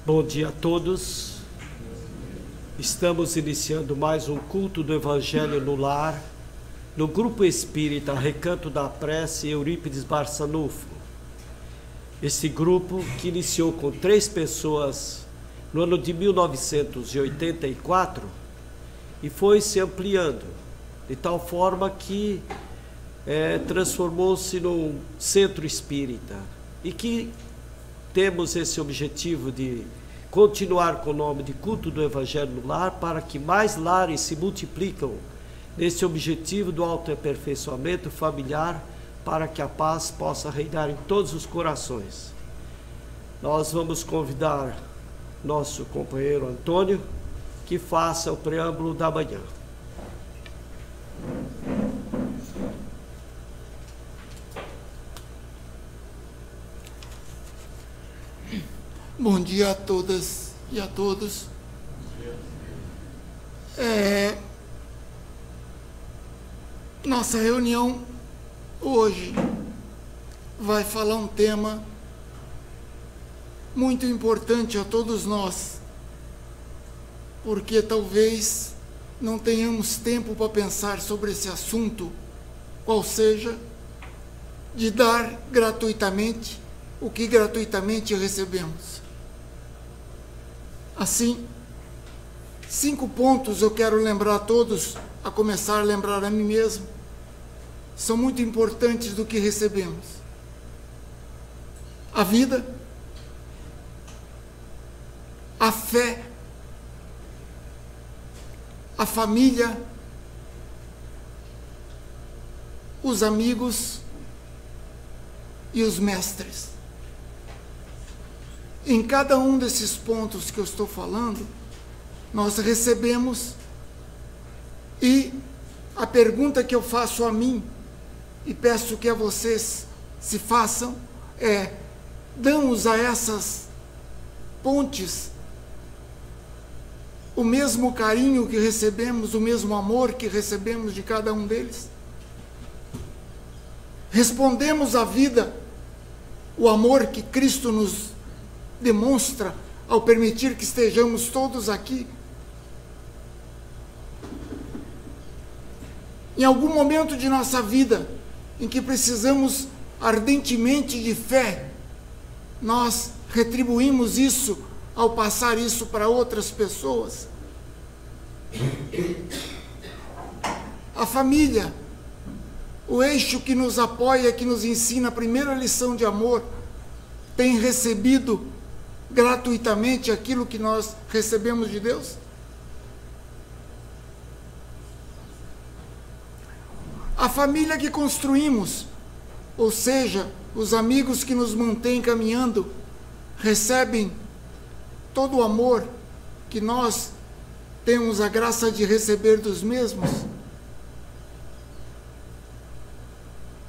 Bom dia a todos. Estamos iniciando mais um culto do Evangelho no Lar, no Grupo Espírita Recanto da Prece Eurípides Barçanufo. Esse grupo, que iniciou com 3 pessoas no ano de 1984 e foi se ampliando, de tal forma que transformou-se num centro espírita, e que temos esse objetivo de continuar com o nome de Culto do Evangelho no Lar, para que mais lares se multiplicam nesse objetivo do autoaperfeiçoamento familiar, para que a paz possa reinar em todos os corações. Nós vamos convidar nosso companheiro Antônio, que faça o preâmbulo da manhã. Bom dia a todas e a todos. Nossa reunião hoje vai falar um tema muito importante a todos nós, porque talvez não tenhamos tempo para pensar sobre esse assunto, qual seja, de dar gratuitamente o que gratuitamente recebemos. Assim, 5 pontos eu quero lembrar a todos, a começar a lembrar a mim mesmo, são muito importantes do que recebemos. A vida, a fé, a família, os amigos e os mestres. Em cada um desses pontos que eu estou falando, nós recebemos, e a pergunta que eu faço a mim, e peço que a vocês se façam, é: damos a essas pontes o mesmo carinho que recebemos, o mesmo amor que recebemos de cada um deles? Respondemos à vida o amor que Cristo nos demonstra ao permitir que estejamos todos aqui? Em algum momento de nossa vida em que precisamos ardentemente de fé, nós retribuímos isso ao passar isso para outras pessoas? A família, o eixo que nos apoia, que nos ensina a primeira lição de amor, tem recebido gratuitamente aquilo que nós recebemos de Deus? A família que construímos, ou seja, os amigos que nos mantêm caminhando, recebem todo o amor que nós temos a graça de receber dos mesmos?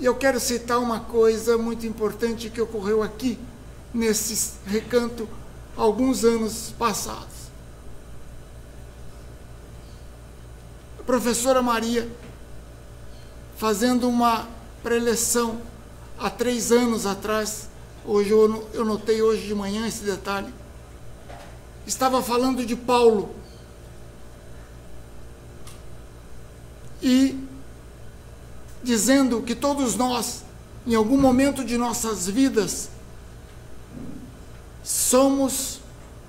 E eu quero citar uma coisa muito importante que ocorreu aqui, nesse recanto, alguns anos passados. A professora Maria, fazendo uma preleção há 3 anos atrás, hoje eu notei hoje de manhã esse detalhe, estava falando de Paulo, e dizendo que todos nós, em algum momento de nossas vidas, somos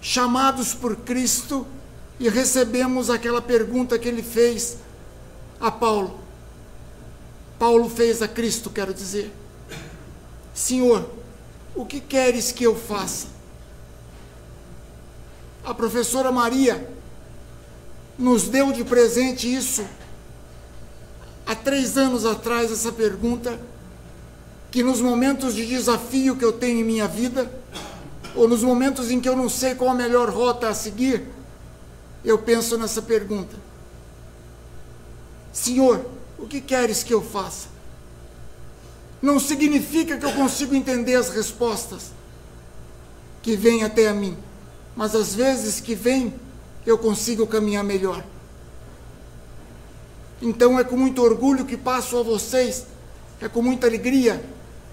chamados por Cristo e recebemos aquela pergunta que ele fez a Paulo. Paulo fez a Cristo, quero dizer: Senhor, o que queres que eu faça? A professora Maria nos deu de presente isso há 3 anos atrás, essa pergunta, que nos momentos de desafio que eu tenho em minha vida, ou nos momentos em que eu não sei qual a melhor rota a seguir, eu penso nessa pergunta: Senhor, o que queres que eu faça? Não significa que eu consigo entender as respostas que vêm até a mim, mas às vezes que vêm, eu consigo caminhar melhor. Então é com muito orgulho que passo a vocês, é com muita alegria,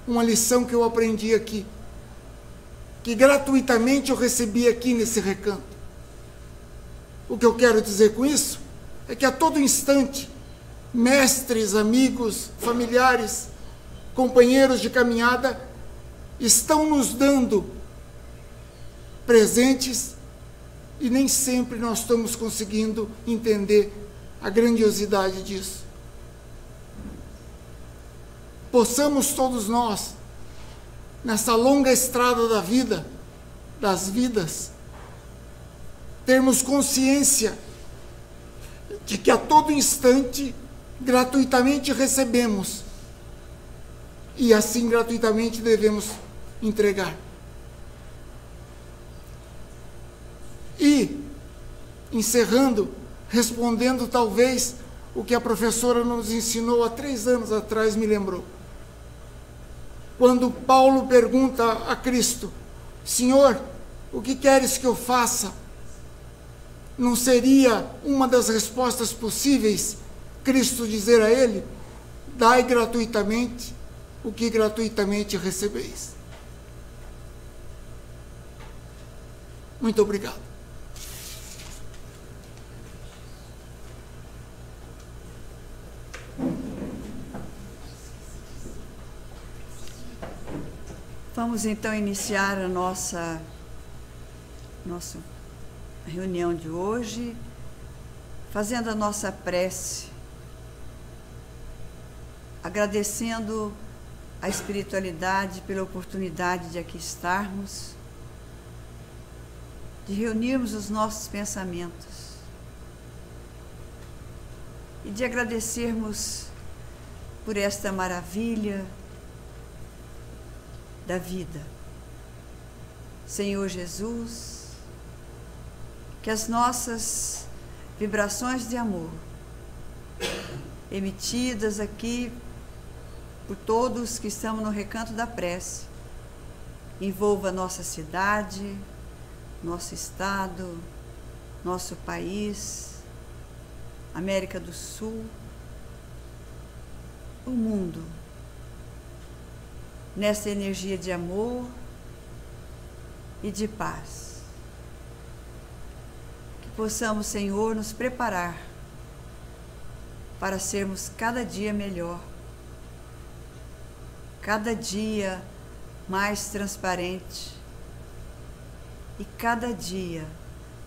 uma lição que eu aprendi aqui, que gratuitamente eu recebi aqui nesse recanto. O que eu quero dizer com isso é que a todo instante, mestres, amigos, familiares, companheiros de caminhada estão nos dando presentes e nem sempre nós estamos conseguindo entender a grandiosidade disso. Possamos todos nós, nessa longa estrada da vida, das vidas, termos consciência de que a todo instante gratuitamente recebemos e assim gratuitamente devemos entregar. E, encerrando, respondendo talvez o que a professora nos ensinou há 3 anos atrás, me lembrou. Quando Paulo pergunta a Cristo: Senhor, o que queres que eu faça? Não seria uma das respostas possíveis Cristo dizer a ele: dai gratuitamente o que gratuitamente recebeis? Muito obrigado. Vamos então iniciar a nossa reunião de hoje, fazendo a nossa prece, agradecendo a espiritualidade pela oportunidade de aqui estarmos, de reunirmos os nossos pensamentos e de agradecermos por esta maravilha da vida. Senhor Jesus, que as nossas vibrações de amor, emitidas aqui por todos que estamos no recanto da prece, envolva nossa cidade, nosso estado, nosso país, América do Sul, o mundo, nessa energia de amor e de paz. Que possamos, Senhor, nos preparar para sermos cada dia melhor, cada dia mais transparente e cada dia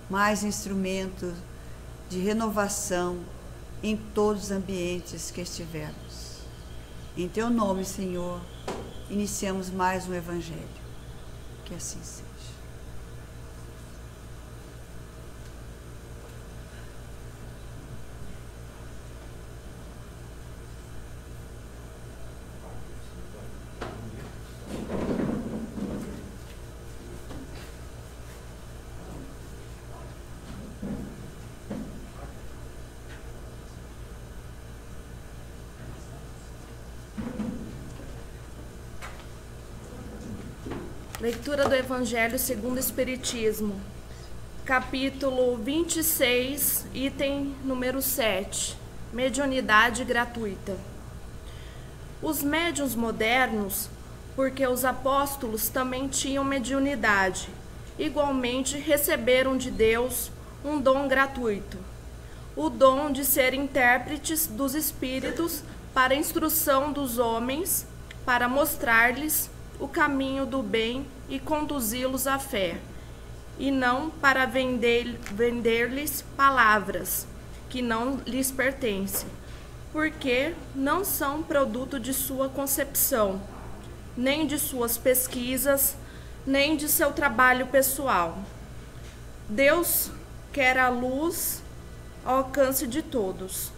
mais instrumento de renovação em todos os ambientes que estivermos. Em Teu nome, Senhor, iniciamos mais um Evangelho. Que assim seja. Leitura do Evangelho segundo o Espiritismo, capítulo 26, item número 7, mediunidade gratuita. Os médiuns modernos, porque os apóstolos também tinham mediunidade, igualmente receberam de Deus um dom gratuito, o dom de ser intérpretes dos espíritos para a instrução dos homens, para mostrar-lhes o caminho do bem e conduzi-los à fé, e não para vender-lhes palavras que não lhes pertencem, porque não são produto de sua concepção, nem de suas pesquisas, nem de seu trabalho pessoal. Deus quer a luz ao alcance de todos.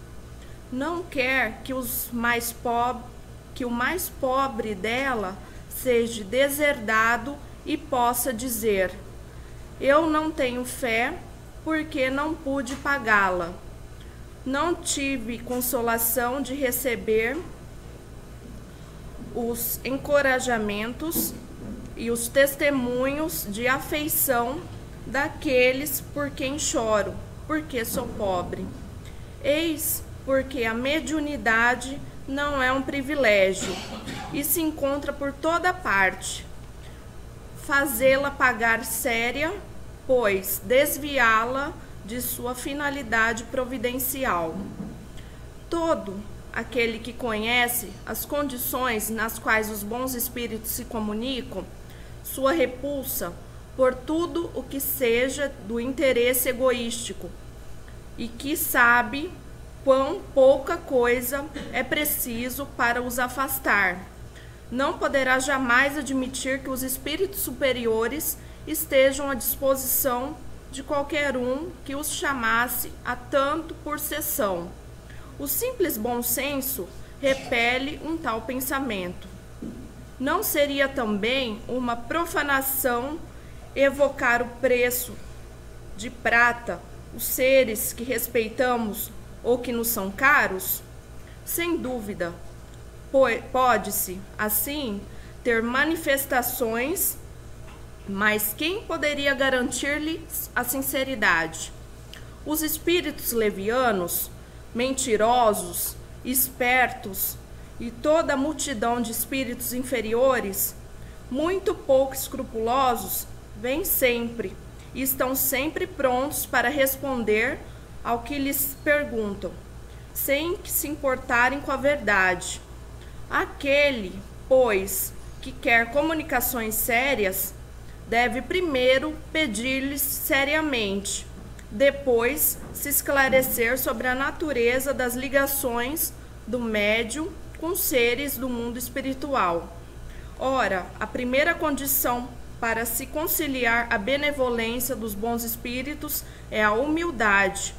Não quer que o mais pobre dela seja deserdado e possa dizer: eu não tenho fé porque não pude pagá-la. Não tive consolação de receber os encorajamentos e os testemunhos de afeição daqueles por quem choro, porque sou pobre. Eis porque a mediunidade não é um privilégio e se encontra por toda parte. Fazê-la pagar séria, pois desviá-la de sua finalidade providencial. Todo aquele que conhece as condições nas quais os bons espíritos se comunicam, sua repulsa por tudo o que seja do interesse egoístico, e que sabe quão pouca coisa é preciso para os afastar, não poderá jamais admitir que os espíritos superiores estejam à disposição de qualquer um que os chamasse a tanto por sessão. O simples bom senso repele um tal pensamento. Não seria também uma profanação evocar o preço de prata os seres que respeitamos ou que nos são caros? Sem dúvida, pode-se, assim, ter manifestações, mas quem poderia garantir-lhes a sinceridade? Os espíritos levianos, mentirosos, espertos e toda a multidão de espíritos inferiores, muito pouco escrupulosos, vêm sempre e estão sempre prontos para responder ao que lhes perguntam, sem que se importarem com a verdade. Aquele, pois, que quer comunicações sérias, deve primeiro pedir-lhes seriamente, depois se esclarecer sobre a natureza das ligações do médium com seres do mundo espiritual. Ora, a primeira condição para se conciliar a benevolência dos bons espíritos é a humildade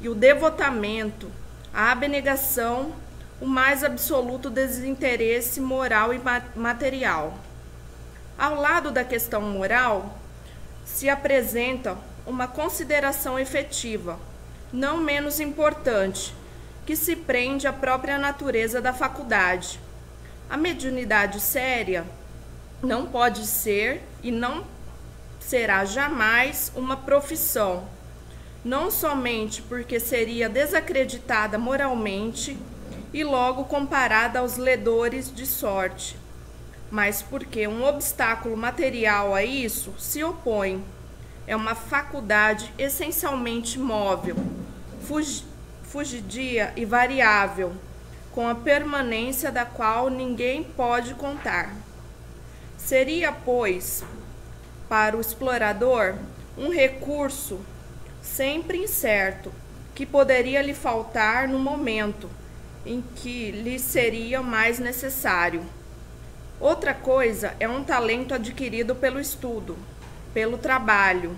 e o devotamento, a abnegação, o mais absoluto desinteresse moral e material. Ao lado da questão moral, se apresenta uma consideração efetiva, não menos importante, que se prende à própria natureza da faculdade. A mediunidade séria não pode ser e não será jamais uma profissão, não somente porque seria desacreditada moralmente e logo comparada aos ledores de sorte, mas porque um obstáculo material a isso se opõe. É uma faculdade essencialmente móvel, fugidia e variável, com a permanência da qual ninguém pode contar. Seria, pois, para o explorador, um recurso sempre incerto, que poderia lhe faltar no momento em que lhe seria mais necessário. Outra coisa é um talento adquirido pelo estudo, pelo trabalho,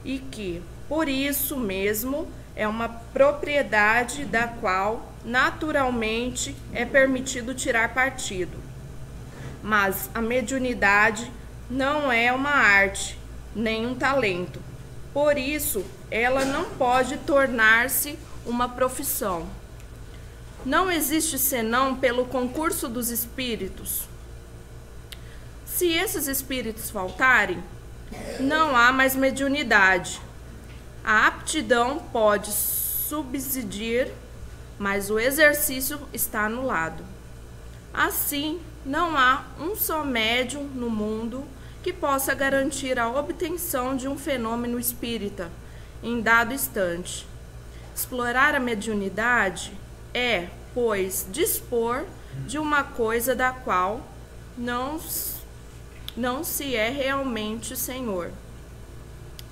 e que, por isso mesmo, é uma propriedade da qual, naturalmente, é permitido tirar partido. Mas a mediunidade não é uma arte, nem um talento. Por isso, ela não pode tornar-se uma profissão. Não existe senão pelo concurso dos espíritos. Se esses espíritos faltarem, não há mais mediunidade. A aptidão pode subsistir, mas o exercício está anulado. Assim, não há um só médium no mundo que possa garantir a obtenção de um fenômeno espírita em dado instante. Explorar a mediunidade é, pois, dispor de uma coisa da qual não se é realmente senhor.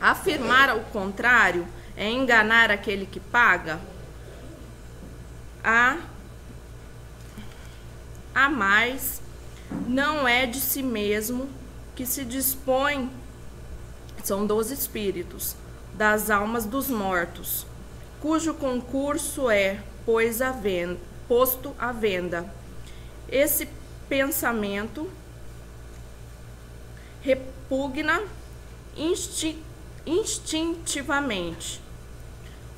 Afirmar o contrário é enganar aquele que paga. A mais, não é de si mesmo que se dispõe, são dos espíritos, das almas dos mortos, cujo concurso é posto à venda. Esse pensamento repugna instintivamente.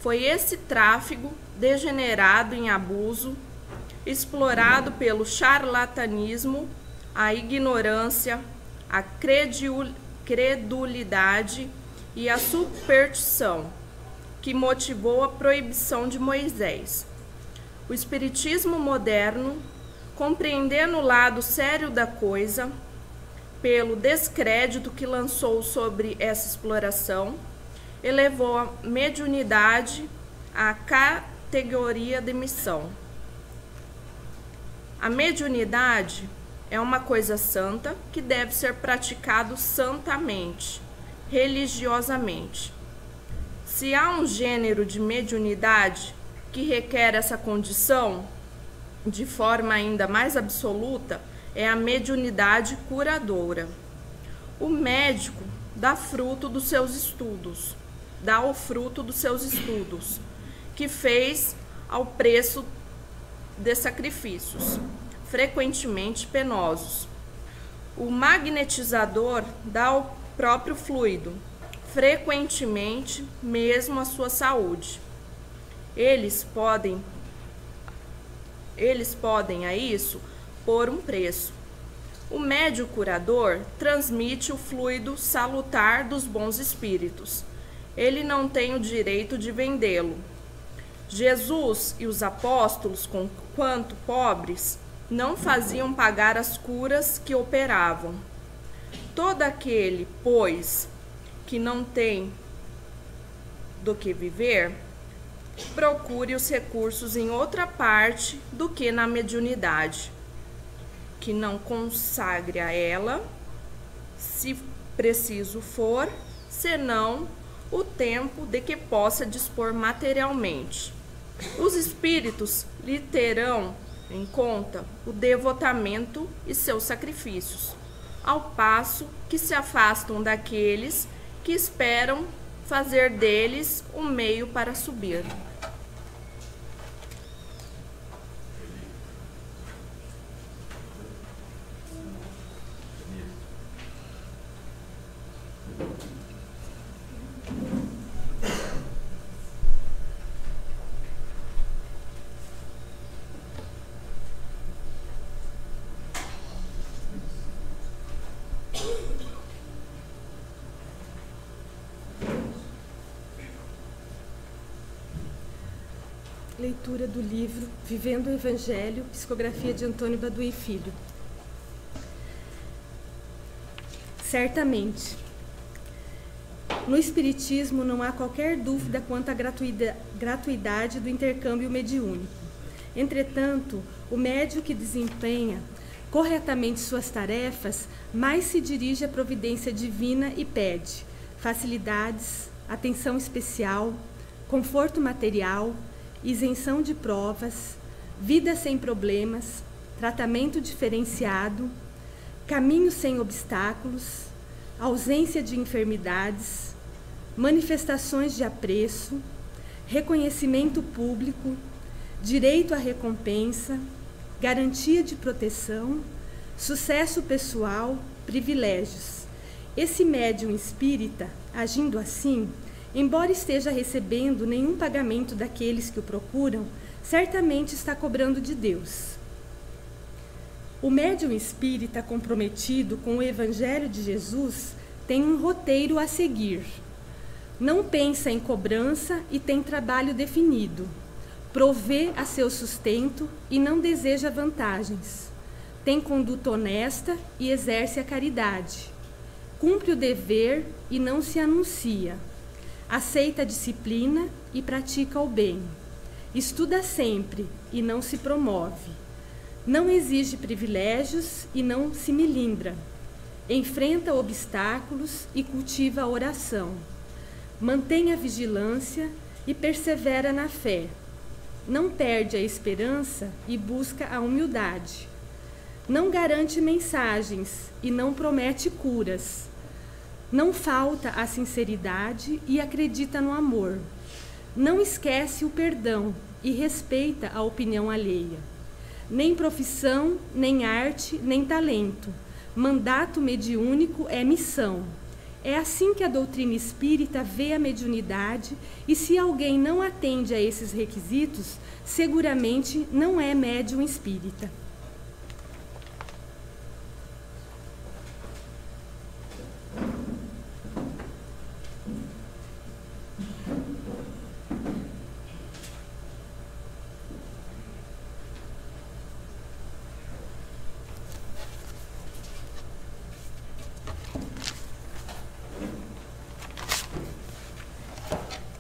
Foi esse tráfego degenerado em abuso, explorado pelo charlatanismo, a ignorância, a credulidade e a superstição, que motivou a proibição de Moisés. O espiritismo moderno, compreendendo o lado sério da coisa, pelo descrédito que lançou sobre essa exploração, elevou a mediunidade à categoria de missão. A mediunidade é uma coisa santa que deve ser praticado santamente, religiosamente. Se há um gênero de mediunidade que requer essa condição de forma ainda mais absoluta, é a mediunidade curadora. O médico dá o fruto dos seus estudos, que fez ao preço de sacrifícios, frequentemente penosos. O magnetizador dá o próprio fluido, frequentemente mesmo a sua saúde. Eles podem a isso por um preço. O médium curador transmite o fluido salutar dos bons espíritos. Ele não tem o direito de vendê-lo. Jesus e os apóstolos, quanto pobres, não faziam pagar as curas que operavam. Todo aquele, pois, que não tem do que viver, procure os recursos em outra parte do que na mediunidade, que não consagre a ela, se preciso for, senão o tempo de que possa dispor materialmente. Os espíritos lhe terão em conta o devotamento e seus sacrifícios, ao passo que se afastam daqueles que esperam fazer deles um meio para subir. Leitura do livro Vivendo o Evangelho, psicografia de Antônio Baduy Filho. Certamente, no Espiritismo não há qualquer dúvida quanto à gratuidade do intercâmbio mediúnico. Entretanto, o médium que desempenha corretamente suas tarefas mais se dirige à providência divina e pede facilidades, atenção especial, conforto material, isenção de provas, vida sem problemas, tratamento diferenciado, caminho sem obstáculos, ausência de enfermidades, manifestações de apreço, reconhecimento público, direito à recompensa, garantia de proteção, sucesso pessoal, privilégios. Esse médium espírita, agindo assim, embora esteja recebendo nenhum pagamento daqueles que o procuram, certamente está cobrando de Deus. O médium espírita comprometido com o Evangelho de Jesus tem um roteiro a seguir. Não pensa em cobrança e tem trabalho definido. Provê a seu sustento e não deseja vantagens. Tem conduta honesta e exerce a caridade. Cumpre o dever e não se anuncia. Aceita a disciplina e pratica o bem. Estuda sempre e não se promove. Não exige privilégios e não se melindra. Enfrenta obstáculos e cultiva a oração. Mantém a vigilância e persevera na fé. Não perde a esperança e busca a humildade. Não garante mensagens e não promete curas. Não falta a sinceridade e acredita no amor. Não esquece o perdão e respeita a opinião alheia. Nem profissão, nem arte, nem talento. Mandato mediúnico é missão. É assim que a doutrina espírita vê a mediunidade, e se alguém não atende a esses requisitos, seguramente não é médium espírita.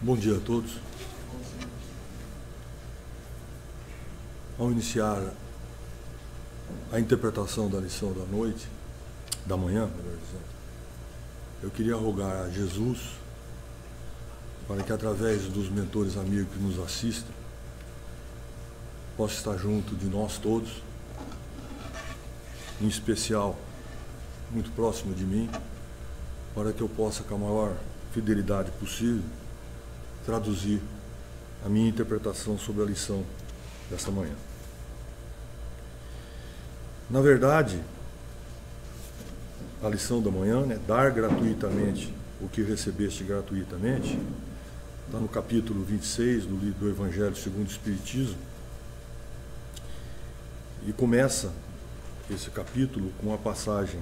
Bom dia a todos. Ao iniciar a interpretação da lição da noite, da manhã, melhor dizendo, eu queria rogar a Jesus para que, através dos mentores amigos que nos assistem, possa estar junto de nós todos, em especial, muito próximo de mim, para que eu possa, com a maior fidelidade possível, traduzir a minha interpretação sobre a lição desta manhã. Na verdade, a lição da manhã, dar gratuitamente o que recebeste gratuitamente, está no capítulo 26 do livro do Evangelho segundo o Espiritismo, e começa esse capítulo com a passagem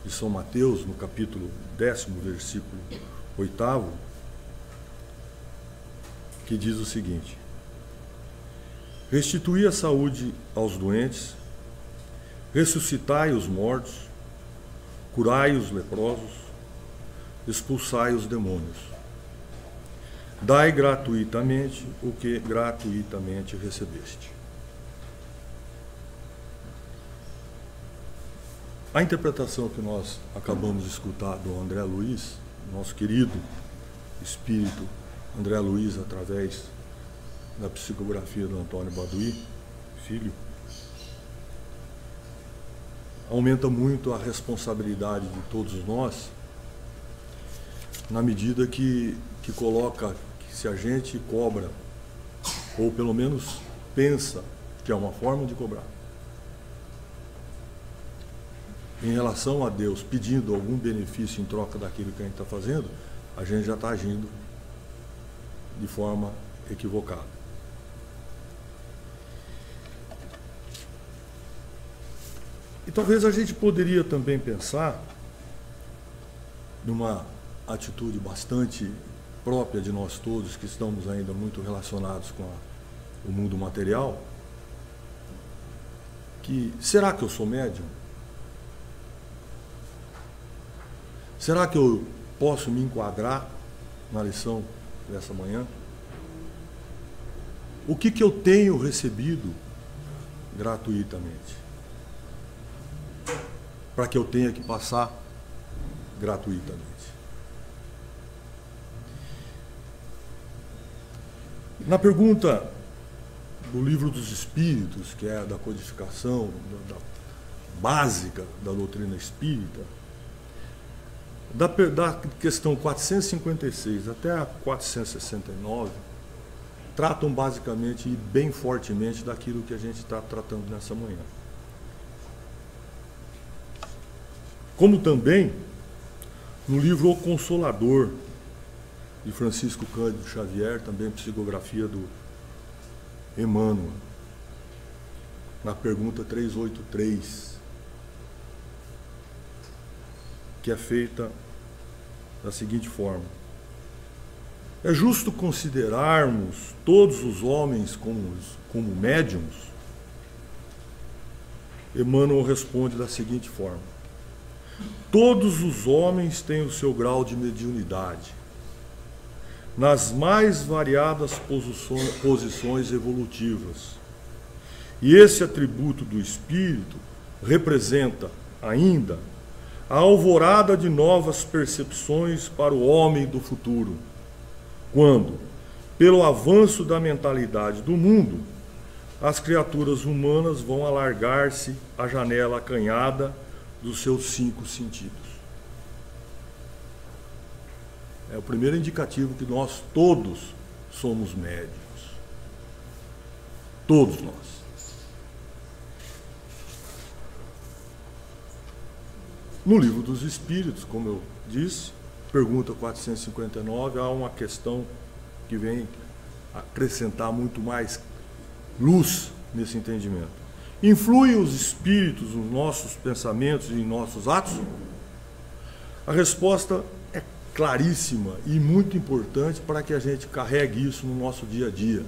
de São Mateus, no capítulo 10º, versículo 8º, que diz o seguinte: restituí a saúde aos doentes, ressuscitai os mortos, curai os leprosos, expulsai os demônios. Dai gratuitamente o que gratuitamente recebeste. A interpretação que nós acabamos de escutar do André Luiz, nosso querido espírito André Luiz, através da psicografia do Antônio Baduy, filho, aumenta muito a responsabilidade de todos nós, na medida que coloca que se a gente cobra, ou pelo menos pensa que é uma forma de cobrar, em relação a Deus, pedindo algum benefício em troca daquilo que a gente está fazendo, a gente já está agindo de forma equivocada. E talvez a gente poderia também pensar numa atitude bastante própria de nós todos, que estamos ainda muito relacionados com o mundo material, que será que eu sou médium? Será que eu posso me enquadrar na lição dessa manhã? O que eu tenho recebido gratuitamente, para que eu tenha que passar gratuitamente? Na pergunta do Livro dos Espíritos, que é da codificação da básica da doutrina espírita, da questão 456 até a 469, tratam basicamente e bem fortemente daquilo que a gente está tratando nessa manhã. Como também no livro O Consolador, de Francisco Cândido Xavier, também psicografia do Emmanuel, na pergunta 383, que é feita da seguinte forma: é justo considerarmos todos os homens como médiuns? Emmanuel responde da seguinte forma: todos os homens têm o seu grau de mediunidade, nas mais variadas posições evolutivas. E esse atributo do espírito representa ainda a alvorada de novas percepções para o homem do futuro, quando, pelo avanço da mentalidade do mundo, as criaturas humanas vão alargar-se à janela acanhada dos seus 5 sentidos. É o primeiro indicativo que nós todos somos médiuns. Todos nós. No Livro dos Espíritos, como eu disse, pergunta 459, há uma questão que vem acrescentar muito mais luz nesse entendimento. Influem os espíritos nos nossos pensamentos e em nossos atos? A resposta é claríssima e muito importante para que a gente carregue isso no nosso dia a dia.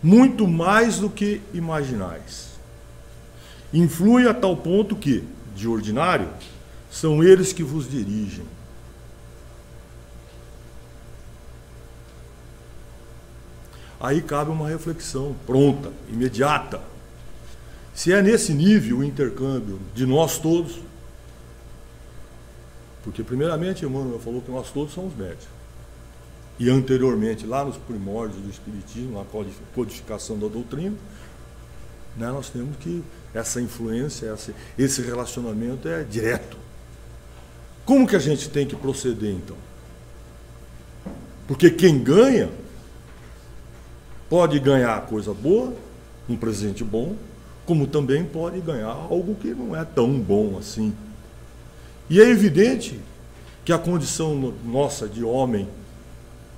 Muito mais do que imaginais. Influi a tal ponto que, de ordinário, são eles que vos dirigem. Aí cabe uma reflexão pronta, imediata. Se é nesse nível o intercâmbio de nós todos, porque primeiramente Emmanuel falou que nós todos somos médiuns. E anteriormente, lá nos primórdios do Espiritismo, na codificação da doutrina, né, nós temos que essa influência, esse relacionamento é direto. Como que a gente tem que proceder, então? Porque quem ganha pode ganhar coisa boa, um presente bom, como também pode ganhar algo que não é tão bom assim. E é evidente que a condição nossa de homem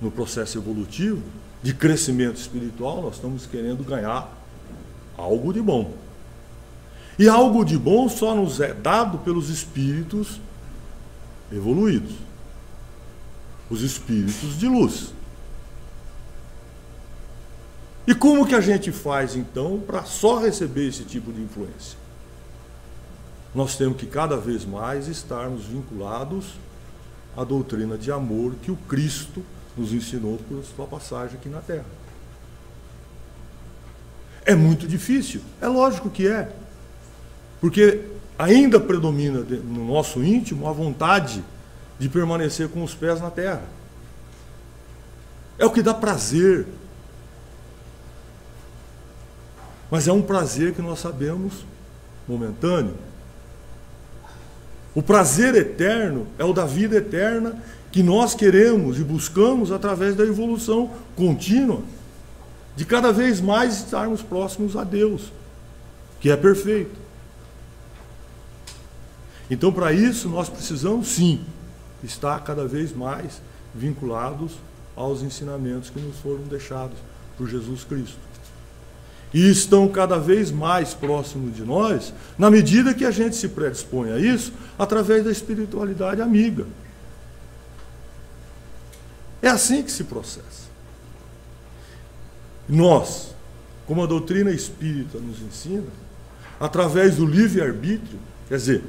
no processo evolutivo, de crescimento espiritual, nós estamos querendo ganhar algo de bom. E algo de bom só nos é dado pelos espíritos evoluídos, os espíritos de luz. E como que a gente faz, então, para só receber esse tipo de influência? Nós temos que cada vez mais estarmos vinculados à doutrina de amor que o Cristo nos ensinou por sua passagem aqui na Terra. É muito difícil, é lógico que é, porque ainda predomina no nosso íntimo a vontade de permanecer com os pés na terra. É o que dá prazer. Mas é um prazer que nós sabemos momentâneo. O prazer eterno é o da vida eterna que nós queremos e buscamos através da evolução contínua, de cada vez mais estarmos próximos a Deus, que é perfeito. Então, para isso, nós precisamos, sim, estar cada vez mais vinculados aos ensinamentos que nos foram deixados por Jesus Cristo. E estão cada vez mais próximos de nós, na medida que a gente se predispõe a isso, através da espiritualidade amiga. É assim que se processa. Nós, como a doutrina espírita nos ensina, através do livre-arbítrio, quer dizer,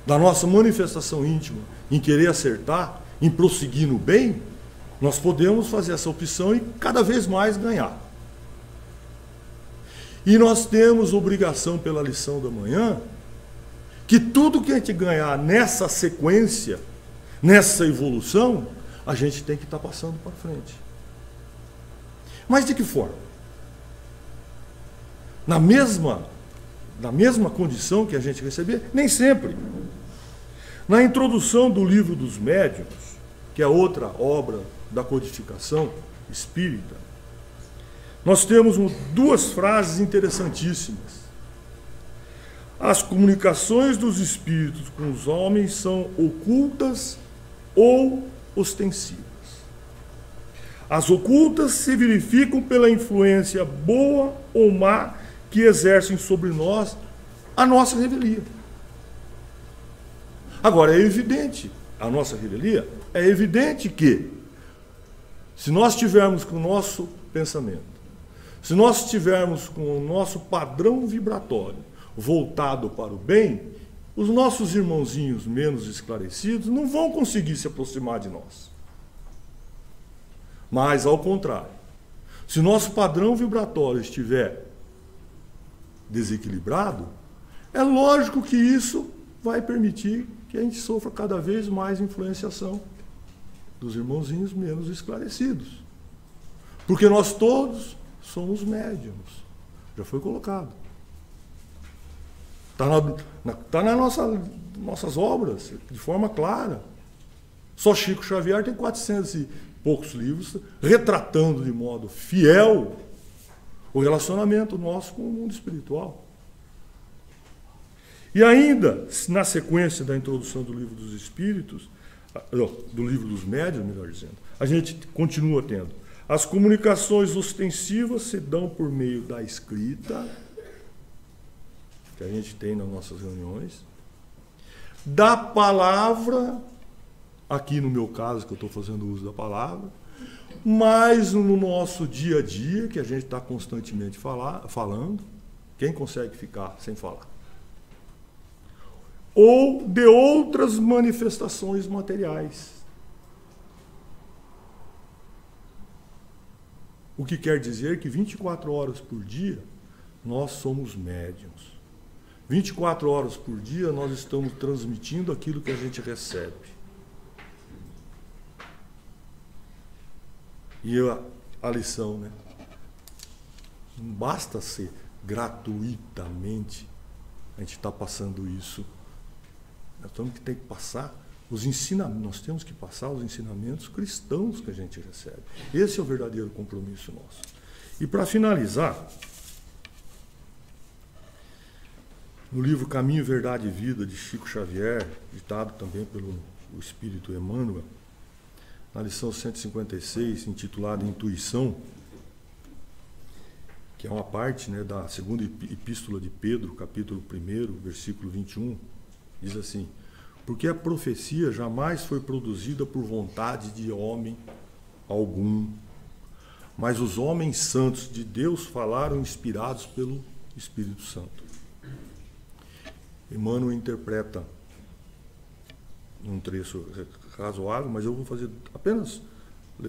da nossa manifestação íntima, em querer acertar, em prosseguir no bem, nós podemos fazer essa opção e cada vez mais ganhar. E nós temos obrigação pela lição da manhã, que tudo que a gente ganhar nessa sequência, nessa evolução, a gente tem que estar passando para frente. Mas de que forma? Na mesma condição que a gente receber? Nem sempre. Na introdução do Livro dos Médiuns, que é outra obra da codificação espírita, nós temos duas frases interessantíssimas. As comunicações dos espíritos com os homens são ocultas ou ostensivas. As ocultas se verificam pela influência boa ou má que exercem sobre nós a nossa revelia. Agora, é evidente, a nossa revelia, é evidente que, se nós tivermos com o nosso pensamento, se nós estivermos com o nosso padrão vibratório voltado para o bem, os nossos irmãozinhos menos esclarecidos não vão conseguir se aproximar de nós. Mas, ao contrário, se nosso padrão vibratório estiver desequilibrado, é lógico que isso vai permitir que a gente sofra cada vez mais influenciação dos irmãozinhos menos esclarecidos. Porque nós todos somos médiums. Já foi colocado. Está nas nossas obras, de forma clara. Só Chico Xavier tem 400 e poucos livros retratando de modo fiel o relacionamento nosso com o mundo espiritual. E ainda, na sequência da introdução do Livro dos Espíritos, do Livro dos Médiuns, melhor dizendo, a gente continua tendo: as comunicações ostensivas se dão por meio da escrita, que a gente tem nas nossas reuniões, da palavra, aqui no meu caso, que eu estou fazendo uso da palavra, mas no nosso dia a dia, que a gente está constantemente falando, quem consegue ficar sem falar? Ou de outras manifestações materiais. O que quer dizer que 24 horas por dia nós somos médiuns. 24 horas por dia nós estamos transmitindo aquilo que a gente recebe. E a lição, né? Não basta ser gratuitamente a gente está passando isso. Nós temos que passar os ensinamentos, nós temos que passar os ensinamentos cristãos que a gente recebe. Esse é o verdadeiro compromisso nosso. E para finalizar, no livro Caminho, Verdade e Vida, de Chico Xavier, ditado também pelo Espírito Emmanuel, na lição 156, intitulada Intuição, que é uma parte, né, da segunda epístola de Pedro, capítulo 1, versículo 21, diz assim: porque a profecia jamais foi produzida por vontade de homem algum, mas os homens santos de Deus falaram inspirados pelo Espírito Santo. Emmanuel interpreta um trecho razoável, mas eu vou fazer apenas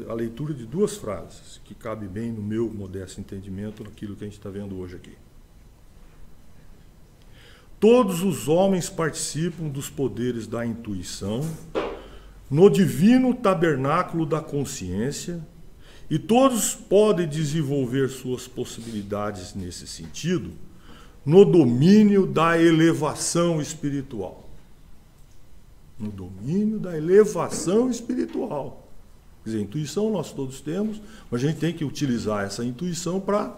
a leitura de duas frases, que cabe bem no meu modesto entendimento naquilo que a gente está vendo hoje aqui. Todos os homens participam dos poderes da intuição no divino tabernáculo da consciência e todos podem desenvolver suas possibilidades nesse sentido no domínio da elevação espiritual. No domínio da elevação espiritual. Quer dizer, intuição nós todos temos, mas a gente tem que utilizar essa intuição para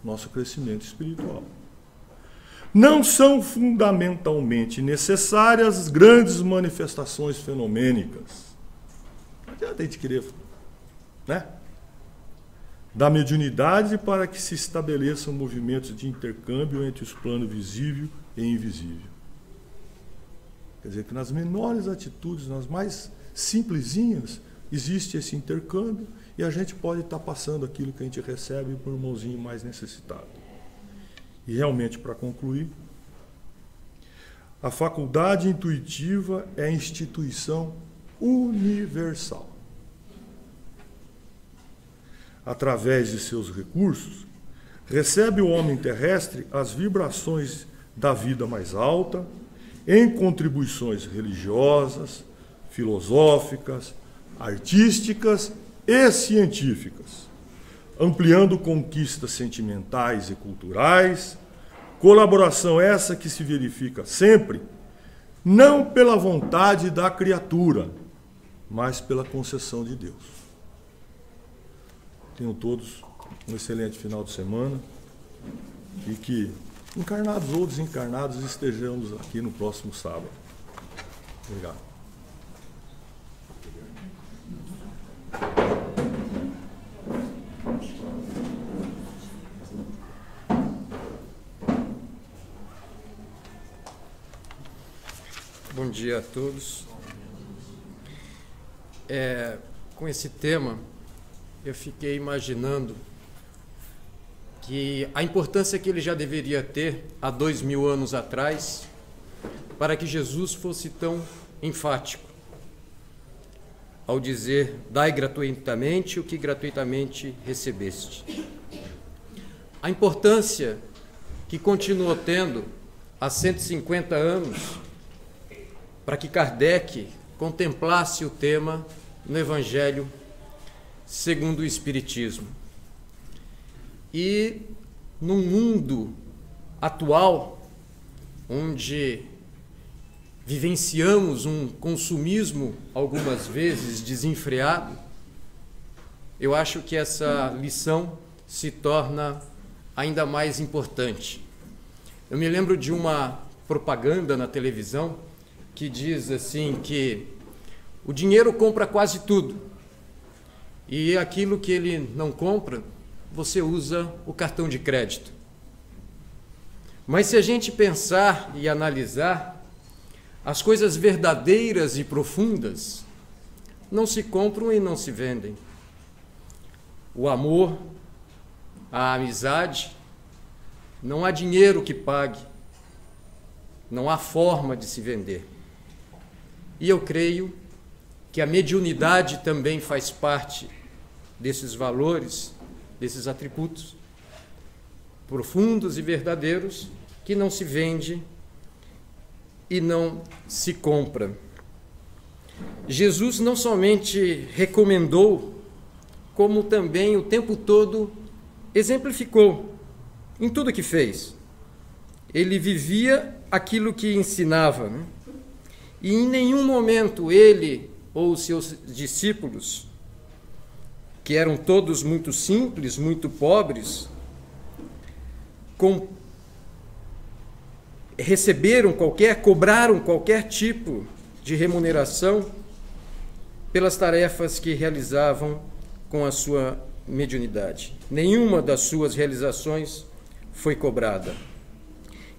nosso crescimento espiritual. Não são fundamentalmente necessárias grandes manifestações fenomênicas. Não adianta a gente querer, né? Da mediunidade para que se estabeleçam movimentos de intercâmbio entre os planos visível e invisível. Quer dizer que nas menores atitudes, nas mais simplesinhas, existe esse intercâmbio e a gente pode estar passando aquilo que a gente recebe para o irmãozinho mais necessitado. E realmente, para concluir, a faculdade intuitiva é instituição universal. Através de seus recursos, recebe o homem terrestre as vibrações da vida mais alta, em contribuições religiosas, filosóficas, artísticas e científicas, ampliando conquistas sentimentais e culturais, colaboração essa que se verifica sempre, não pela vontade da criatura, mas pela concessão de Deus. Tenham todos um excelente final de semana e que, encarnados ou desencarnados, estejamos aqui no próximo sábado. Obrigado. Bom dia a todos. Com esse tema, eu fiquei imaginando que a importância que ele já deveria ter há 2000 anos atrás, para que Jesus fosse tão enfático. ao dizer: dai gratuitamente o que gratuitamente recebeste. A importância que continuou tendo há 150 anos para que Kardec contemplasse o tema no Evangelho segundo o Espiritismo. E num mundo atual, onde vivenciamos um consumismo algumas vezes desenfreado, eu acho que essa lição se torna ainda mais importante. Eu me lembro de uma propaganda na televisão que diz assim que o dinheiro compra quase tudo e aquilo que ele não compra, você usa o cartão de crédito. Mas se a gente pensar e analisar, as coisas verdadeiras e profundas não se compram e não se vendem. O amor, a amizade, não há dinheiro que pague, não há forma de se vender. E eu creio que a mediunidade também faz parte desses valores, desses atributos profundos e verdadeiros, que não se vende e não se compra. Jesus não somente recomendou, como também o tempo todo exemplificou em tudo que fez. Ele vivia aquilo que ensinava, né? E em nenhum momento ele ou os seus discípulos, que eram todos muito simples, muito pobres, cobraram qualquer tipo de remuneração pelas tarefas que realizavam com a sua mediunidade. Nenhuma das suas realizações foi cobrada.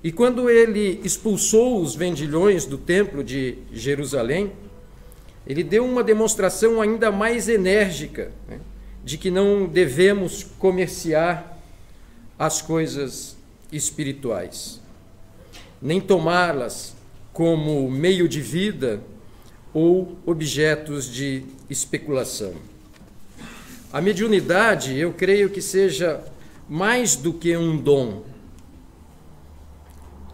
E quando ele expulsou os vendilhões do templo de Jerusalém, ele deu uma demonstração ainda mais enérgica, né, de que não devemos comerciar as coisas espirituais, nem tomá-las como meio de vida ou objetos de especulação. A mediunidade, eu creio que seja mais do que um dom.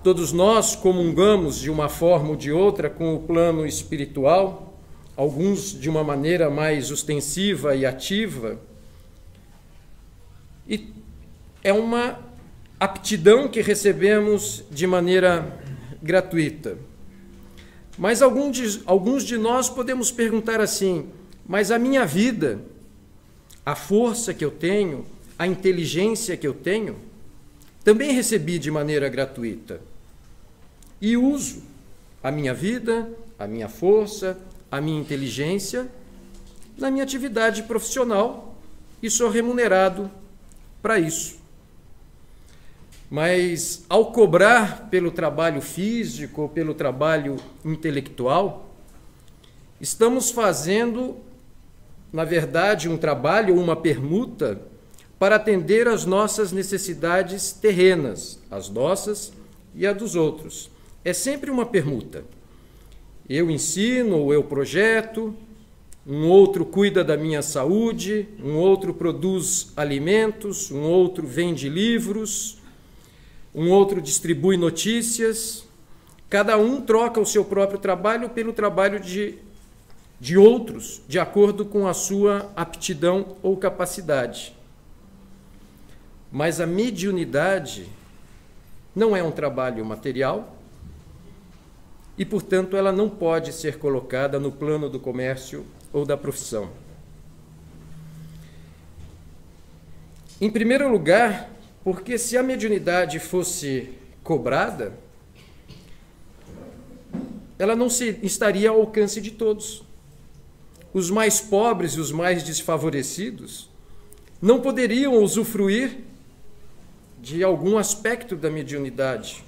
Todos nós comungamos de uma forma ou de outra com o plano espiritual, alguns de uma maneira mais ostensiva e ativa, e é uma aptidão que recebemos de maneira gratuita. Mas alguns de nós podemos perguntar assim: mas a minha vida, a força que eu tenho, a inteligência que eu tenho, também recebi de maneira gratuita. E uso a minha vida, a minha força, a minha inteligência na minha atividade profissional e sou remunerado para isso. Mas ao cobrar pelo trabalho físico ou pelo trabalho intelectual, estamos fazendo, na verdade, um trabalho, uma permuta para atender às nossas necessidades terrenas, as nossas e a dos outros. É sempre uma permuta. Eu ensino ou eu projeto, um outro cuida da minha saúde, um outro produz alimentos, um outro vende livros, um outro distribui notícias. Cada um troca o seu próprio trabalho pelo trabalho de outros, de acordo com a sua aptidão ou capacidade. Mas a mediunidade não é um trabalho material e, portanto, ela não pode ser colocada no plano do comércio ou da profissão. Em primeiro lugar, porque se a mediunidade fosse cobrada, ela não estaria ao alcance de todos. Os mais pobres e os mais desfavorecidos não poderiam usufruir de algum aspecto da mediunidade.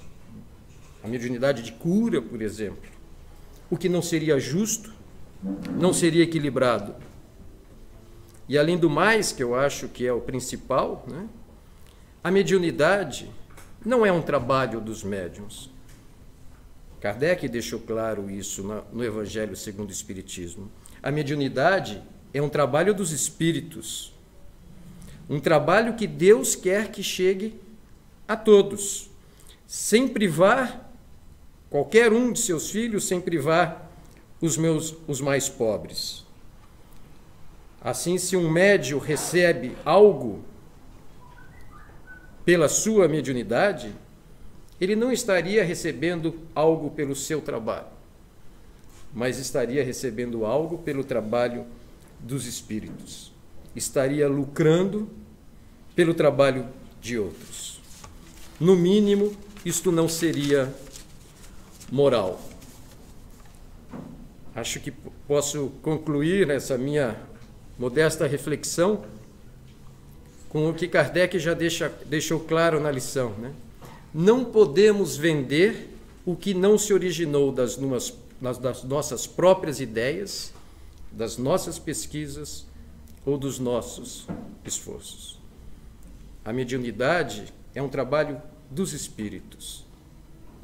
A mediunidade de cura, por exemplo, o que não seria justo, não seria equilibrado. E além do mais, que eu acho que é o principal, né, a mediunidade não é um trabalho dos médiuns. Kardec deixou claro isso no Evangelho segundo o Espiritismo. A mediunidade é um trabalho dos espíritos, um trabalho que Deus quer que chegue a todos, sem privar qualquer um de seus filhos, sem privar os mais pobres. Assim, se um médium recebe algo pela sua mediunidade, ele não estaria recebendo algo pelo seu trabalho, mas estaria recebendo algo pelo trabalho dos espíritos. Estaria lucrando pelo trabalho de outros. No mínimo, isto não seria moral. Acho que posso concluir essa minha modesta reflexão com o que Kardec já deixou claro na lição, né? Não podemos vender o que não se originou das nossas próprias ideias, das nossas pesquisas ou dos nossos esforços. A mediunidade é um trabalho dos espíritos.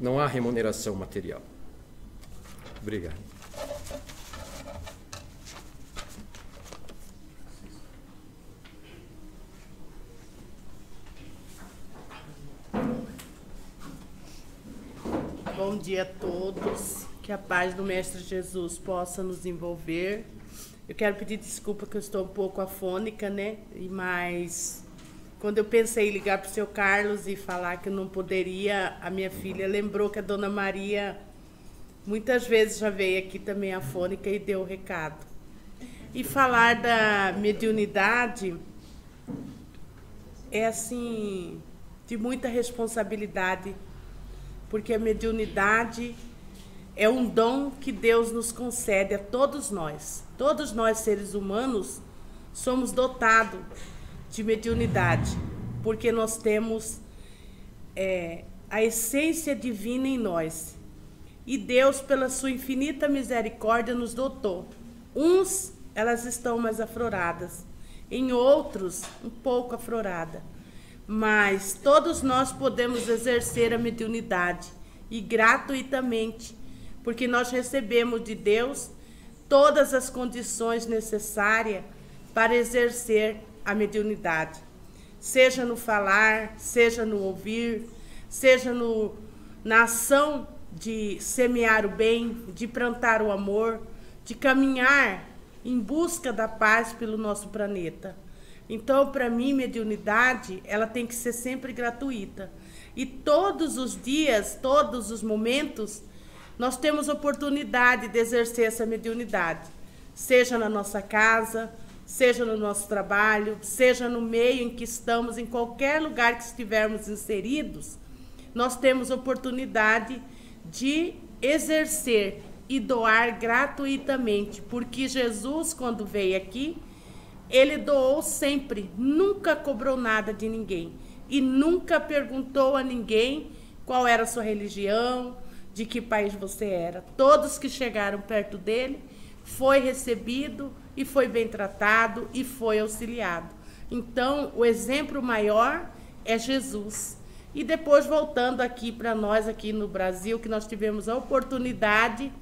Não há remuneração material. Obrigado. Bom dia a todos, que a paz do Mestre Jesus possa nos envolver. Eu quero pedir desculpa que eu estou um pouco afônica, né? Mas quando eu pensei em ligar para o seu Carlos e falar que eu não poderia, a minha filha lembrou que a Dona Maria muitas vezes já veio aqui também afônica e deu o recado. E falar da mediunidade é assim, de muita responsabilidade, porque a mediunidade é um dom que Deus nos concede a todos nós. Todos nós, seres humanos, somos dotados de mediunidade, porque nós temos a essência divina em nós. E Deus, pela sua infinita misericórdia, nos dotou. Uns, elas estão mais afloradas, em outros, um pouco aflorada. Mas todos nós podemos exercer a mediunidade, e gratuitamente, porque nós recebemos de Deus todas as condições necessárias para exercer a mediunidade. Seja no falar, seja no ouvir, seja na ação de semear o bem, de plantar o amor, de caminhar em busca da paz pelo nosso planeta. Então, para mim, mediunidade, ela tem que ser sempre gratuita. E todos os dias, todos os momentos, nós temos oportunidade de exercer essa mediunidade. Seja na nossa casa, seja no nosso trabalho, seja no meio em que estamos, em qualquer lugar que estivermos inseridos, nós temos oportunidade de exercer e doar gratuitamente. Porque Jesus, quando veio aqui, ele doou sempre, nunca cobrou nada de ninguém. E nunca perguntou a ninguém qual era a sua religião, de que país você era. Todos que chegaram perto dele foi recebido e foi bem tratado e foi auxiliado. Então, o exemplo maior é Jesus. E depois, voltando aqui para nós, aqui no Brasil, que nós tivemos a oportunidade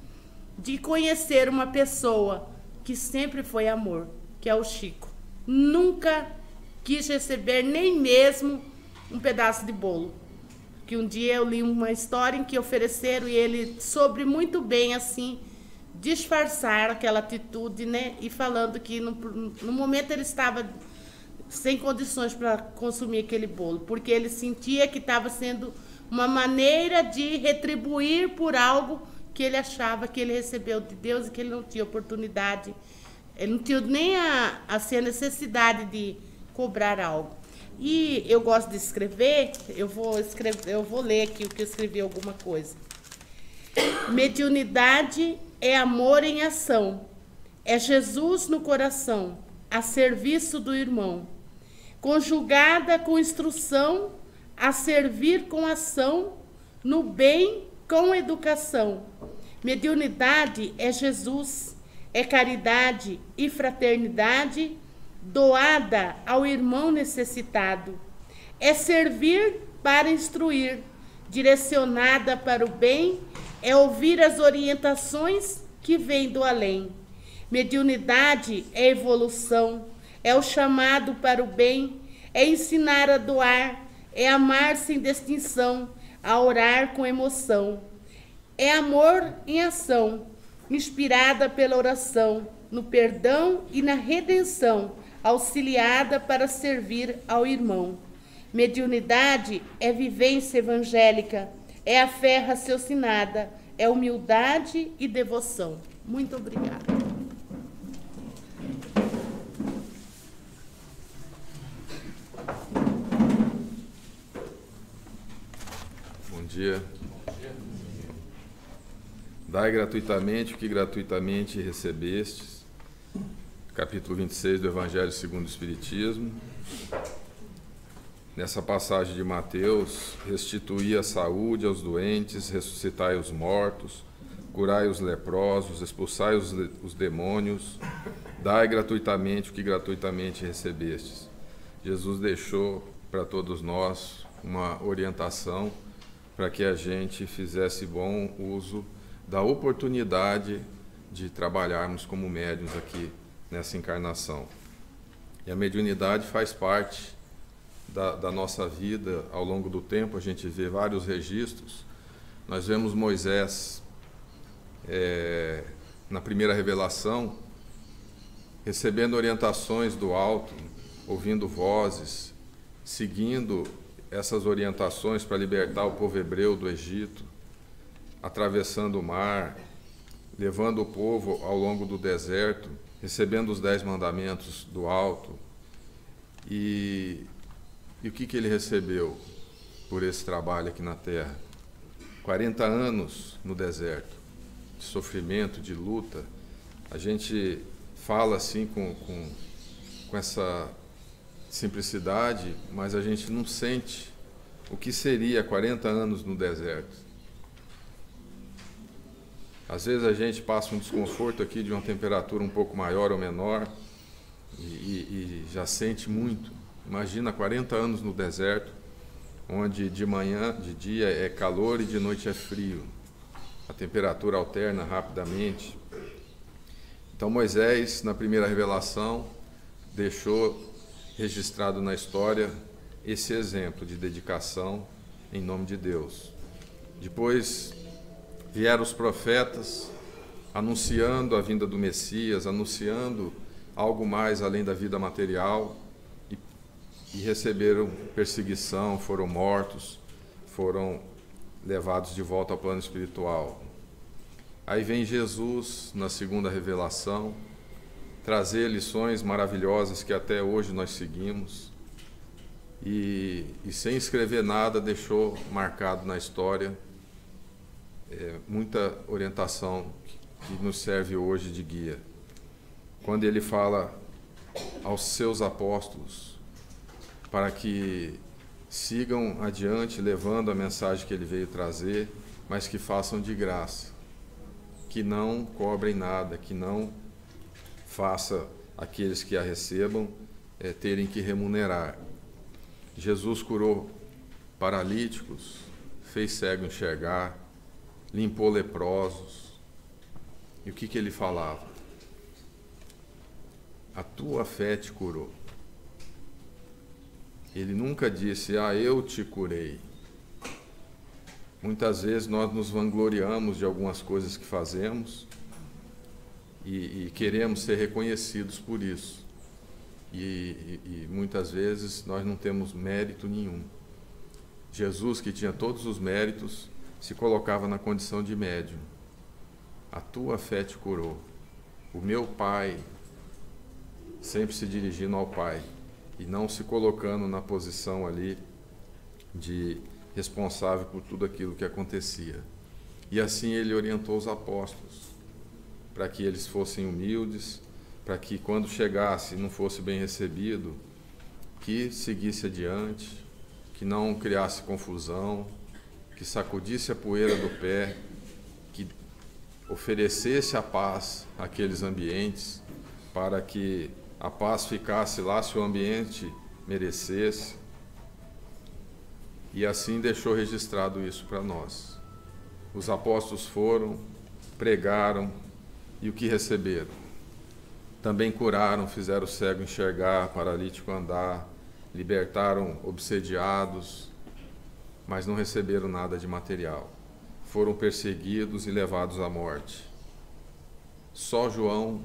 de conhecer uma pessoa que sempre foi amor, que é o Chico. Nunca quis receber nem mesmo um pedaço de bolo. Que um dia eu li uma história em que ofereceram e ele soube muito bem, assim, disfarçar aquela atitude, né? E falando que no momento ele estava sem condições para consumir aquele bolo, porque ele sentia que estava sendo uma maneira de retribuir por algo que ele achava que ele recebeu de Deus e que ele não tinha oportunidade. Ele não tinha nem a necessidade de cobrar algo. E eu gosto de escrever, eu vou ler aqui o que eu escrevi, alguma coisa. Mediunidade é amor em ação, é Jesus no coração, a serviço do irmão, conjugada com instrução, a servir com ação, no bem com educação. Mediunidade é Jesus, é caridade e fraternidade doada ao irmão necessitado. É servir para instruir, direcionada para o bem, é ouvir as orientações que vêm do além. Mediunidade é evolução, é o chamado para o bem, é ensinar a doar, é amar sem distinção, a orar com emoção. É amor em ação, inspirada pela oração, no perdão e na redenção, auxiliada para servir ao irmão. Mediunidade é vivência evangélica, é a fé raciocinada, é humildade e devoção. Muito obrigada. Bom dia. Dai gratuitamente o que gratuitamente recebestes. Capítulo 26 do Evangelho segundo o Espiritismo. Nessa passagem de Mateus, restituí a saúde aos doentes, ressuscitai os mortos, curai os leprosos, expulsai os demônios, dai gratuitamente o que gratuitamente recebestes. Jesus deixou para todos nós uma orientação para que a gente fizesse bom uso da oportunidade de trabalharmos como médiuns aqui nessa encarnação. E a mediunidade faz parte da nossa vida ao longo do tempo. A gente vê vários registros. Nós vemos Moisés, na primeira revelação, recebendo orientações do alto, ouvindo vozes, seguindo essas orientações para libertar o povo hebreu do Egito, atravessando o mar, levando o povo ao longo do deserto, recebendo os 10 mandamentos do alto. E o que ele recebeu por esse trabalho aqui na Terra? 40 anos no deserto, de sofrimento, de luta. A gente fala assim com essa simplicidade, mas a gente não sente o que seria 40 anos no deserto. Às vezes a gente passa um desconforto aqui de uma temperatura um pouco maior ou menor e já sente muito. Imagina 40 anos no deserto, onde de manhã, de dia é calor e de noite é frio. A temperatura alterna rapidamente. Então Moisés, na primeira revelação, deixou registrado na história esse exemplo de dedicação em nome de Deus. Depois vieram os profetas anunciando a vinda do Messias, anunciando algo mais além da vida material, e receberam perseguição, foram mortos, foram levados de volta ao plano espiritual. Aí vem Jesus, na segunda revelação, trazer lições maravilhosas que até hoje nós seguimos, e sem escrever nada deixou marcado na história muita orientação que nos serve hoje de guia. Quando ele fala aos seus apóstolos para que sigam adiante levando a mensagem que ele veio trazer, mas que façam de graça, que não cobrem nada, que não faça aqueles que a recebam terem que remunerar. Jesus curou paralíticos, fez cego enxergar, limpou leprosos. E o que ele falava? A tua fé te curou. Ele nunca disse, eu te curei. Muitas vezes nós nos vangloriamos de algumas coisas que fazemos e queremos ser reconhecidos por isso. E muitas vezes nós não temos mérito nenhum. Jesus, que tinha todos os méritos, se colocava na condição de médium. A tua fé te curou. O meu Pai, sempre se dirigindo ao Pai e não se colocando na posição ali de responsável por tudo aquilo que acontecia. E assim ele orientou os apóstolos, para que eles fossem humildes, para que quando chegasse e não fosse bem recebido, que seguisse adiante, que não criasse confusão, que sacudisse a poeira do pé, que oferecesse a paz àqueles ambientes, para que a paz ficasse lá se o ambiente merecesse. E assim deixou registrado isso para nós. Os apóstolos foram, pregaram, e o que receberam? Também curaram, fizeram o cego enxergar, paralítico andar, libertaram obsediados, mas não receberam nada de material. Foram perseguidos e levados à morte. Só João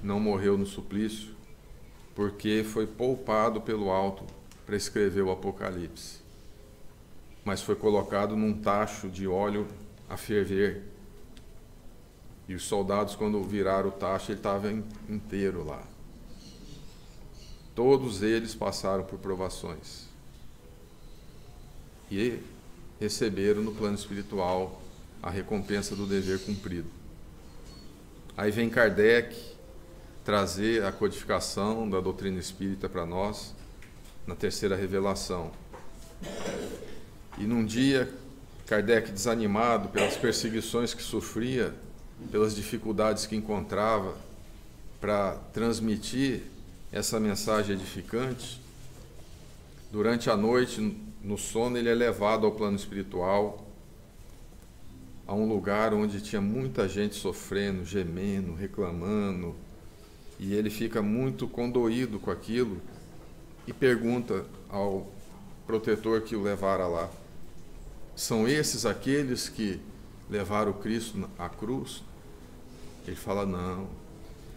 não morreu no suplício, porque foi poupado pelo alto para escrever o Apocalipse. Mas foi colocado num tacho de óleo a ferver. E os soldados, quando viraram o tacho, ele estava inteiro lá. Todos eles passaram por provações. E receberam no plano espiritual a recompensa do dever cumprido. Aí vem Kardec trazer a codificação da doutrina espírita para nós, na terceira revelação. E num dia, Kardec, desanimado pelas perseguições que sofria, pelas dificuldades que encontrava para transmitir essa mensagem edificante, durante a noite, no sono, ele é levado ao plano espiritual, a um lugar onde tinha muita gente sofrendo, gemendo, reclamando, e ele fica muito condoído com aquilo e pergunta ao protetor que o levara lá: são esses aqueles que levaram Cristo à cruz? Ele fala: não,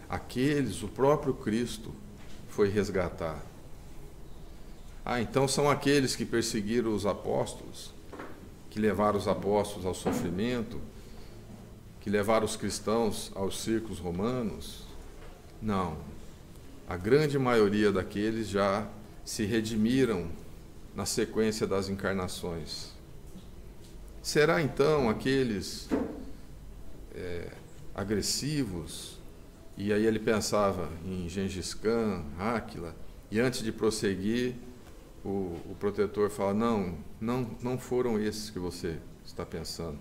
aqueles o próprio Cristo foi resgatar. Ah, então são aqueles que perseguiram os apóstolos, que levaram os apóstolos ao sofrimento, que levaram os cristãos aos círculos romanos? Não, a grande maioria daqueles já se redimiram na sequência das encarnações. Será então aqueles agressivos? E aí ele pensava em Gengis Khan, Áquila, e antes de prosseguir, o protetor fala: não foram esses que você está pensando.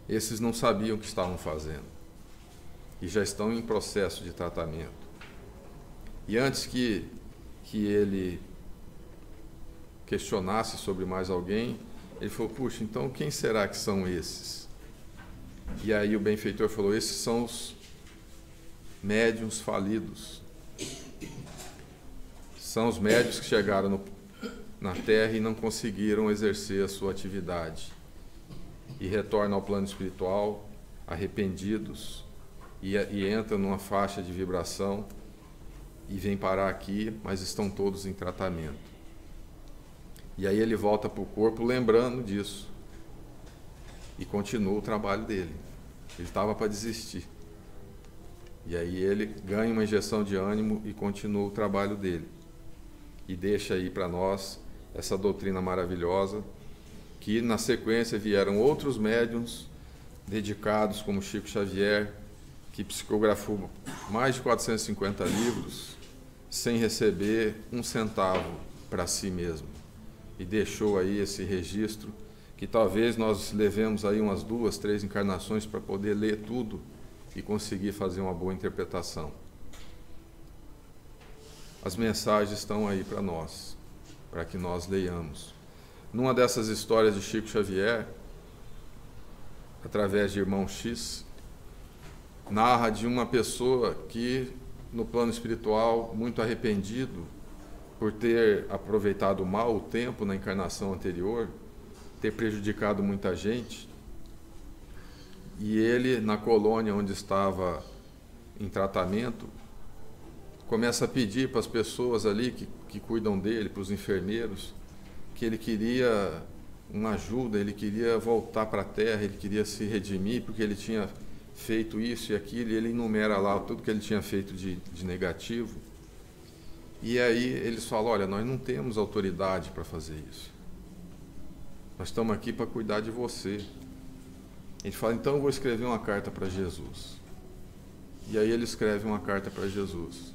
Esses não sabiam o que estavam fazendo e já estão em processo de tratamento. E antes que ele questionasse sobre mais alguém, ele falou: puxa, então quem será que são esses? E aí o benfeitor falou: esses são os médiuns falidos. São os médiuns que chegaram na Terra e não conseguiram exercer a sua atividade. E retornam ao plano espiritual arrependidos e entram numa faixa de vibração e vêm parar aqui, mas estão todos em tratamento. E aí ele volta para o corpo lembrando disso e continua o trabalho dele. Ele estava para desistir. E aí ele ganha uma injeção de ânimo e continua o trabalho dele. E deixa aí para nós essa doutrina maravilhosa, que na sequência vieram outros médiuns dedicados, como Chico Xavier, que psicografou mais de 450 livros sem receber um centavo para si mesmo. E deixou aí esse registro, que talvez nós levemos aí umas 2, 3 encarnações para poder ler tudo e conseguir fazer uma boa interpretação. As mensagens estão aí para nós, para que nós leiamos. Numa dessas histórias de Chico Xavier, através de Irmão X, narra de uma pessoa que, no plano espiritual, muito arrependido por ter aproveitado mal o tempo na encarnação anterior, ter prejudicado muita gente, e ele, na colônia onde estava em tratamento, começa a pedir para as pessoas ali que cuidam dele, para os enfermeiros, que ele queria uma ajuda, ele queria voltar para a Terra, ele queria se redimir, porque ele tinha feito isso e aquilo, e ele enumera lá tudo que ele tinha feito de negativo. E aí eles falam: olha, nós não temos autoridade para fazer isso. Nós estamos aqui para cuidar de você. Ele fala: então eu vou escrever uma carta para Jesus. E aí ele escreve uma carta para Jesus.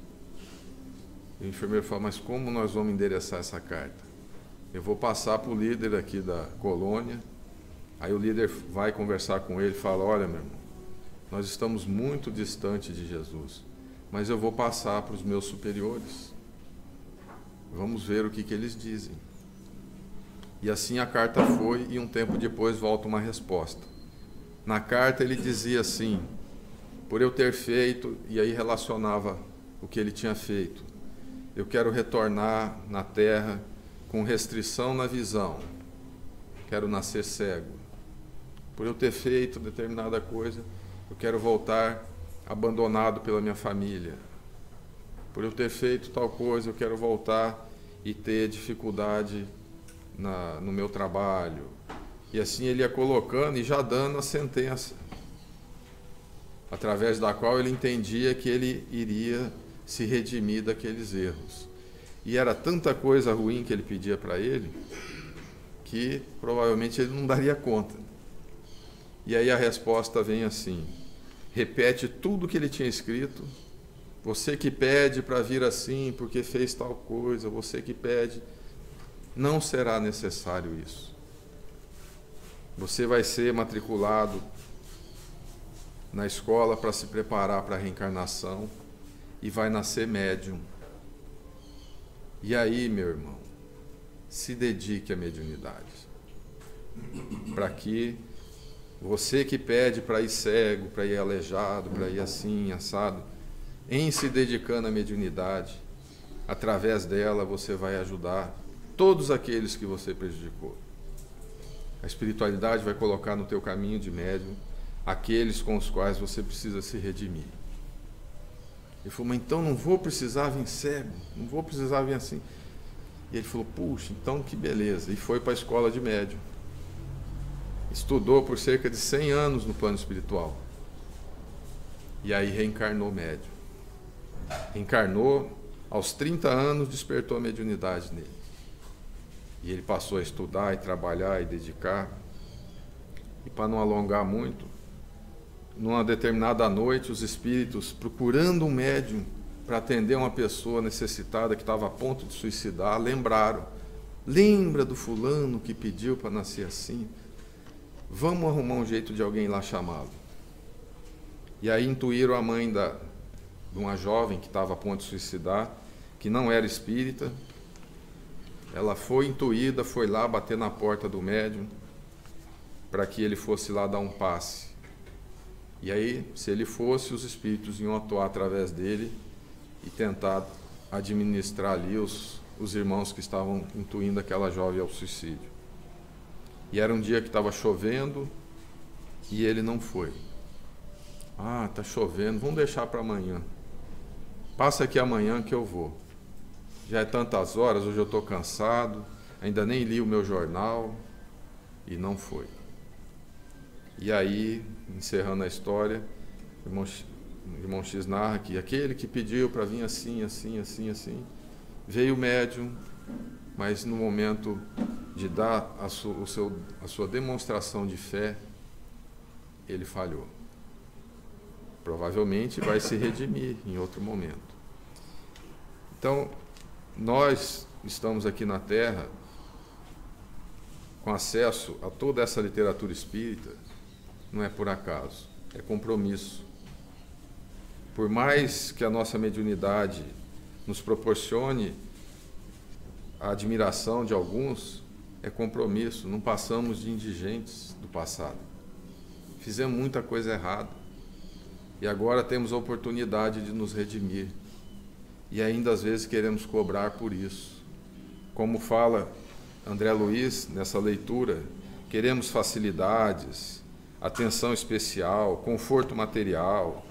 E o enfermeiro fala: mas como nós vamos endereçar essa carta? Eu vou passar para o líder aqui da colônia. Aí o líder vai conversar com ele e fala: olha, meu irmão, nós estamos muito distante de Jesus, mas eu vou passar para os meus superiores. Vamos ver o que eles dizem. E assim a carta foi, e um tempo depois volta uma resposta. Na carta ele dizia assim: por eu ter feito, e aí relacionava o que ele tinha feito. Eu quero retornar na terra com restrição na visão. Quero nascer cego. Por eu ter feito determinada coisa, eu quero voltar abandonado pela minha família. Por eu ter feito tal coisa, eu quero voltar e ter dificuldade no meu trabalho. E assim ele ia colocando e já dando a sentença, através da qual ele entendia que ele iria se redimir daqueles erros. E era tanta coisa ruim que ele pedia para ele, que provavelmente ele não daria conta. E aí a resposta vem assim: repete tudo que ele tinha escrito. Você que pede para vir assim porque fez tal coisa, você que pede, não será necessário isso. Você vai ser matriculado na escola para se preparar para a reencarnação e vai nascer médium. E aí, meu irmão, se dedique à mediunidade, para que você que pede para ir cego, para ir aleijado, para ir assim, assado, em se dedicando à mediunidade, através dela você vai ajudar todos aqueles que você prejudicou. A espiritualidade vai colocar no teu caminho de médium aqueles com os quais você precisa se redimir. Ele falou, mas então não vou precisar vir cego, não vou precisar vir assim. E ele falou, puxa, então que beleza. E foi para a escola de médium. Estudou por cerca de 100 anos no plano espiritual. E aí reencarnou médium. Reencarnou, aos 30 anos despertou a mediunidade nele. E ele passou a estudar e trabalhar e dedicar. E para não alongar muito, numa determinada noite, os espíritos, procurando um médium para atender uma pessoa necessitada que estava a ponto de suicidar, lembraram. Lembra do fulano que pediu para nascer assim? Vamos arrumar um jeito de alguém lá chamá-lo. E aí intuíram a mãe de uma jovem que estava a ponto de suicidar, que não era espírita. Ela foi intuída, foi lá bater na porta do médium para que ele fosse lá dar um passe. E aí, se ele fosse, os espíritos iam atuar através dele e tentar administrar ali os irmãos que estavam intuindo aquela jovem ao suicídio. E era um dia que estava chovendo e ele não foi. Ah, está chovendo, vamos deixar para amanhã. Passa aqui amanhã que eu vou. Já é tantas horas, hoje eu estou cansado, ainda nem li o meu jornal, e não foi. E aí, encerrando a história, o irmão X narra que aquele que pediu para vir assim, assim, assim, assim, veio o médium, mas no momento de dar a sua demonstração de fé, ele falhou. Provavelmente vai se redimir em outro momento. Então, nós estamos aqui na Terra com acesso a toda essa literatura espírita, não é por acaso, é compromisso. Por mais que a nossa mediunidade nos proporcione a admiração de alguns, é compromisso, não passamos de indigentes do passado. Fizemos muita coisa errada e agora temos a oportunidade de nos redimir. E ainda às vezes queremos cobrar por isso. Como fala André Luiz nessa leitura, queremos facilidades, atenção especial, conforto material,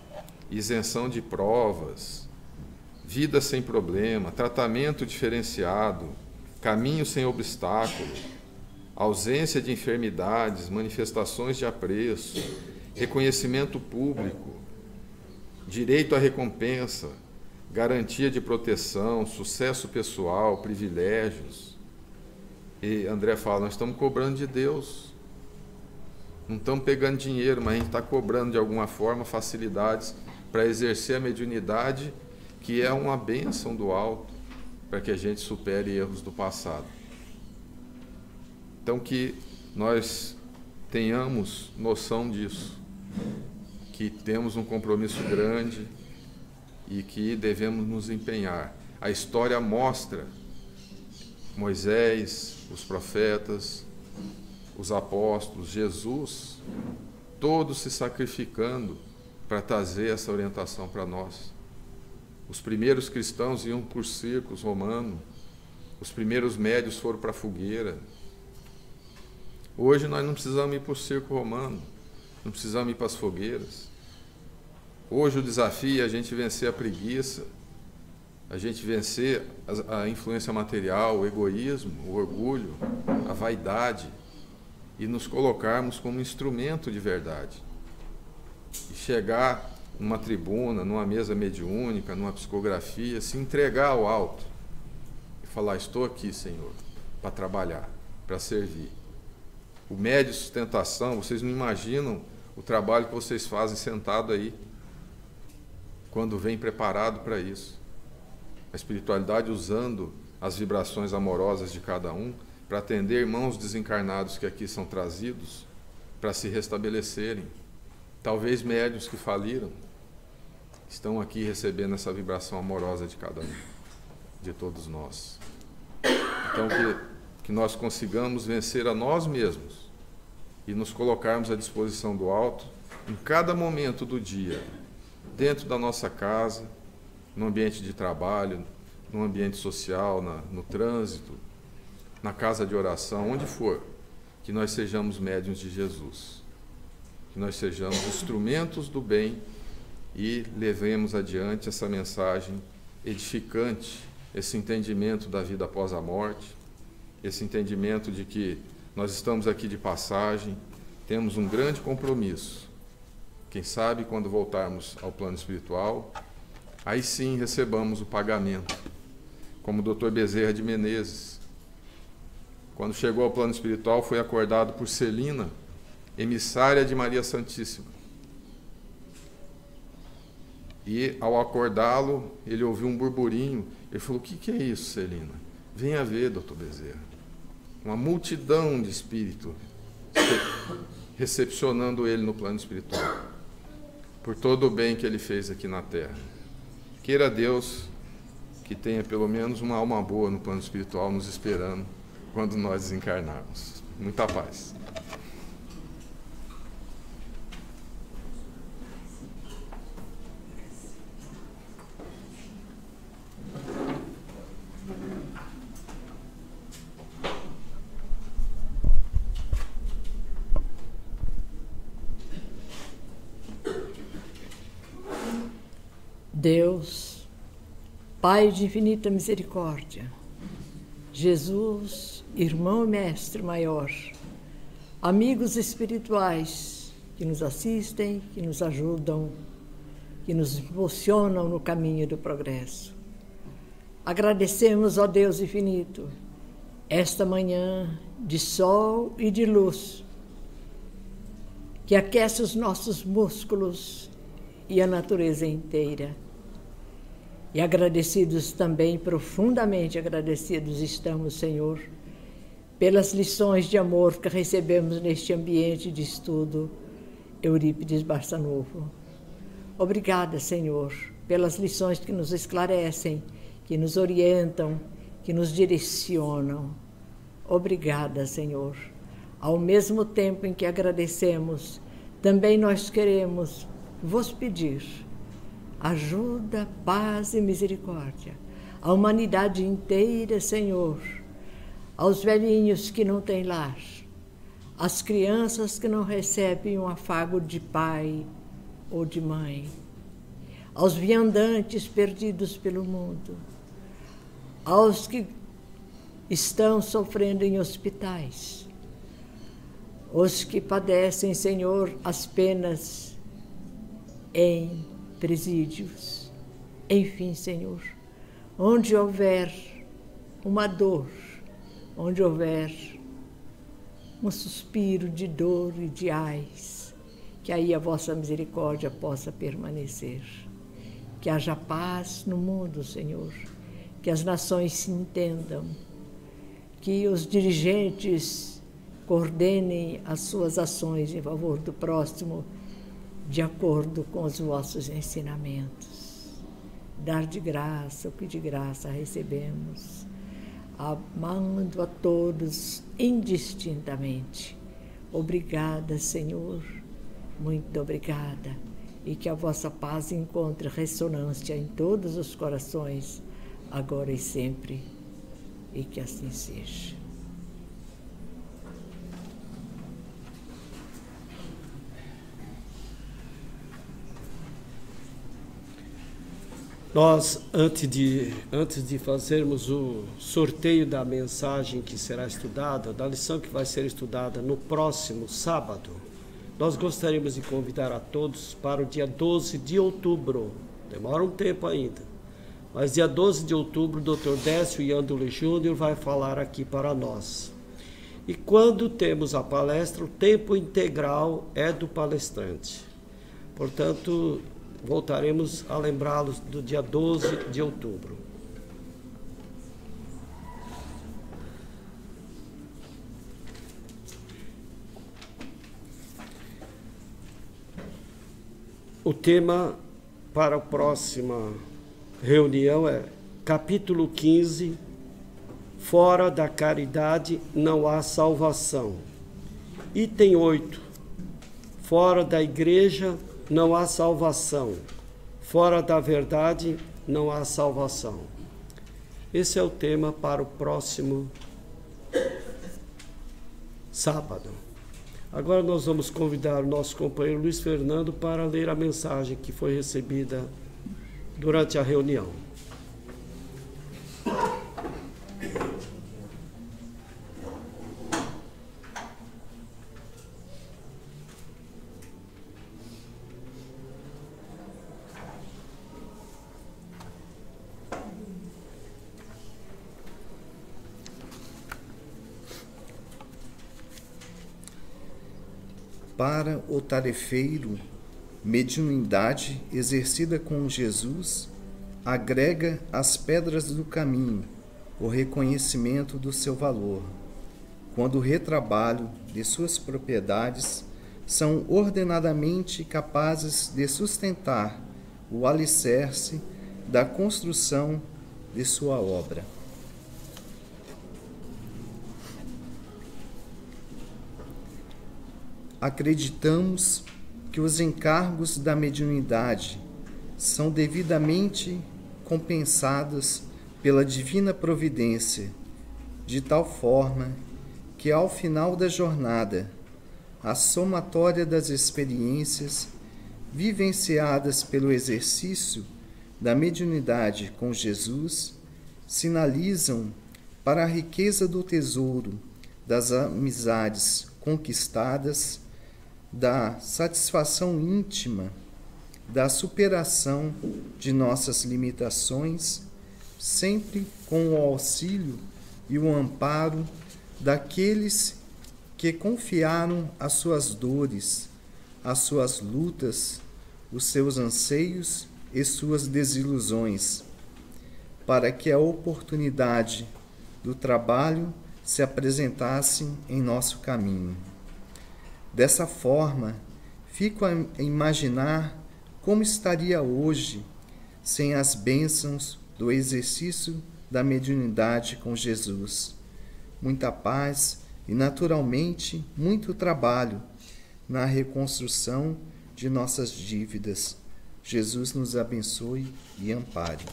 isenção de provas, vida sem problema, tratamento diferenciado, caminho sem obstáculo, ausência de enfermidades, manifestações de apreço, reconhecimento público, direito à recompensa, garantia de proteção, sucesso pessoal, privilégios. E André fala, nós estamos cobrando de Deus. Não estamos pegando dinheiro, mas a gente está cobrando de alguma forma facilidades para exercer a mediunidade, que é uma bênção do alto, para que a gente supere erros do passado. Então que nós tenhamos noção disso, que temos um compromisso grande e que devemos nos empenhar. A história mostra Moisés, os profetas, os apóstolos, Jesus, todos se sacrificando para trazer essa orientação para nós. Os primeiros cristãos iam por circos romanos, os primeiros médios foram para a fogueira. Hoje nós não precisamos ir para o circo romano, não precisamos ir para as fogueiras. Hoje o desafio é a gente vencer a preguiça, a gente vencer a influência material, o egoísmo, o orgulho, a vaidade, e nos colocarmos como instrumento de verdade. E chegar numa tribuna, numa mesa mediúnica, numa psicografia, se entregar ao alto e falar: estou aqui, Senhor, para trabalhar, para servir. O médio de sustentação, vocês não imaginam o trabalho que vocês fazem sentado aí, quando vem preparado para isso. A espiritualidade usando as vibrações amorosas de cada um para atender irmãos desencarnados que aqui são trazidos para se restabelecerem. Talvez médiuns que faliram estão aqui recebendo essa vibração amorosa de cada um, de todos nós. Então que nós consigamos vencer a nós mesmos e nos colocarmos à disposição do alto em cada momento do dia, dentro da nossa casa, no ambiente de trabalho, no ambiente social, no trânsito, na casa de oração, onde for, que nós sejamos médiuns de Jesus, que nós sejamos instrumentos do bem e levemos adiante essa mensagem edificante, esse entendimento da vida após a morte, esse entendimento de que nós estamos aqui de passagem, temos um grande compromisso. Quem sabe quando voltarmos ao plano espiritual, aí sim recebamos o pagamento, como o Dr. Bezerra de Menezes. Quando chegou ao plano espiritual, foi acordado por Celina, emissária de Maria Santíssima. E ao acordá-lo, ele ouviu um burburinho. Ele falou: o que é isso, Celina? Venha ver, Dr. Bezerra. Uma multidão de espíritos recepcionando ele no plano espiritual, por todo o bem que ele fez aqui na Terra. Queira Deus que tenha pelo menos uma alma boa no plano espiritual nos esperando quando nós desencarnarmos. Muita paz. Deus, Pai de infinita misericórdia, Jesus, irmão e mestre maior, amigos espirituais que nos assistem, que nos ajudam, que nos impulsionam no caminho do progresso. Agradecemos, ó Deus infinito, esta manhã de sol e de luz, que aquece os nossos músculos e a natureza inteira. E agradecidos também, profundamente agradecidos estamos, Senhor, pelas lições de amor que recebemos neste ambiente de estudo Eurípides Barçanufo. Obrigada, Senhor, pelas lições que nos esclarecem, que nos orientam, que nos direcionam. Obrigada, Senhor. Ao mesmo tempo em que agradecemos, também nós queremos vos pedir ajuda, paz e misericórdia à humanidade inteira, Senhor, aos velhinhos que não têm lar, às crianças que não recebem um afago de pai ou de mãe, aos viandantes perdidos pelo mundo, aos que estão sofrendo em hospitais, os que padecem, Senhor, as penas em presídios. Enfim, Senhor, onde houver uma dor, onde houver um suspiro de dor e de ais, que aí a vossa misericórdia possa permanecer. Que haja paz no mundo, Senhor, que as nações se entendam, que os dirigentes coordenem as suas ações em favor do próximo, de acordo com os vossos ensinamentos. Dar de graça o que de graça recebemos, amando a todos indistintamente. Obrigada, Senhor, muito obrigada. e que a vossa paz encontre ressonância em todos os corações, agora e sempre, e que assim seja. Nós, antes de fazermos o sorteio da mensagem que será estudada, da lição que vai ser estudada no próximo sábado, nós gostaríamos de convidar a todos para o dia 12 de outubro. Demora um tempo ainda, mas dia 12 de outubro, o Dr. Décio Iandoli Júnior vai falar aqui para nós. E quando temos a palestra, o tempo integral é do palestrante. Portanto, voltaremos a lembrá-los do dia 12 de outubro. O tema para a próxima reunião é capítulo 15, fora da caridade não há salvação. Item 8, fora da igreja não há salvação, fora da verdade não há salvação. Esse é o tema para o próximo sábado. Agora nós vamos convidar o nosso companheiro Luiz Fernando para ler a mensagem que foi recebida durante a reunião. Para o tarefeiro, mediunidade exercida com Jesus agrega às pedras do caminho o reconhecimento do seu valor, quando o retrabalho de suas propriedades são ordenadamente capazes de sustentar o alicerce da construção de sua obra. Acreditamos que os encargos da mediunidade são devidamente compensados pela divina providência, de tal forma que, ao final da jornada, a somatória das experiências vivenciadas pelo exercício da mediunidade com Jesus sinalizam para a riqueza do tesouro das amizades conquistadas, da satisfação íntima, da superação de nossas limitações, sempre com o auxílio e o amparo daqueles que confiaram as suas dores, as suas lutas, os seus anseios e suas desilusões, para que a oportunidade do trabalho se apresentasse em nosso caminho. Dessa forma, fico a imaginar como estaria hoje sem as bênçãos do exercício da mediunidade com Jesus. Muita paz e, naturalmente, muito trabalho na reconstrução de nossas dívidas. Jesus nos abençoe e ampare.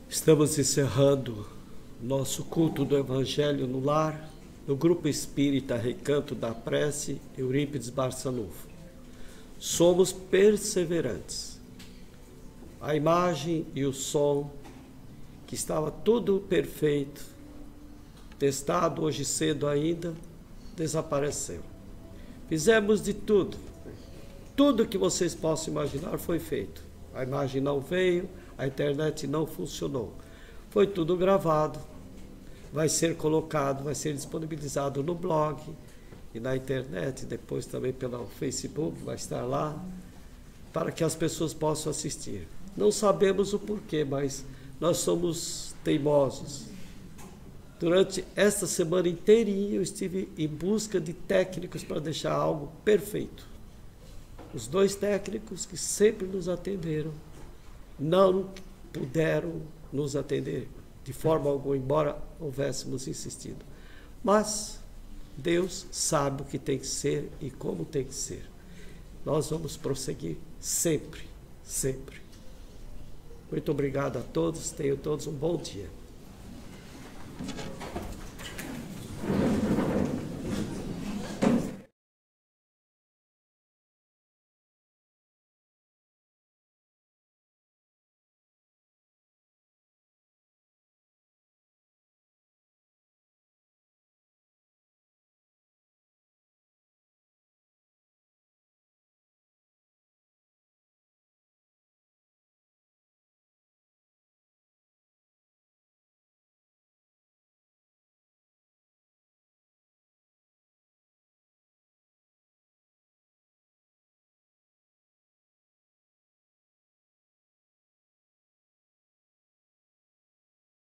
Estamos encerrando nosso culto do Evangelho no Lar, no Grupo Espírita Recanto da Prece, Eurípides Barçanufo. Somos perseverantes. A imagem e o som, que estava tudo perfeito, testado hoje cedo ainda, desapareceu. Fizemos de tudo. Tudo que vocês possam imaginar foi feito. A imagem não veio, a internet não funcionou. Foi tudo gravado, vai ser colocado, vai ser disponibilizado no blog e na internet, depois também pelo Facebook, vai estar lá, para que as pessoas possam assistir. Não sabemos o porquê, mas nós somos teimosos. Durante esta semana inteirinha eu estive em busca de técnicos para deixar algo perfeito. Os 2 técnicos que sempre nos atenderam não puderam nos atender de forma alguma, embora houvéssemos insistido. Mas Deus sabe o que tem que ser e como tem que ser. Nós vamos prosseguir sempre, sempre. Muito obrigado a todos, tenham todos um bom dia.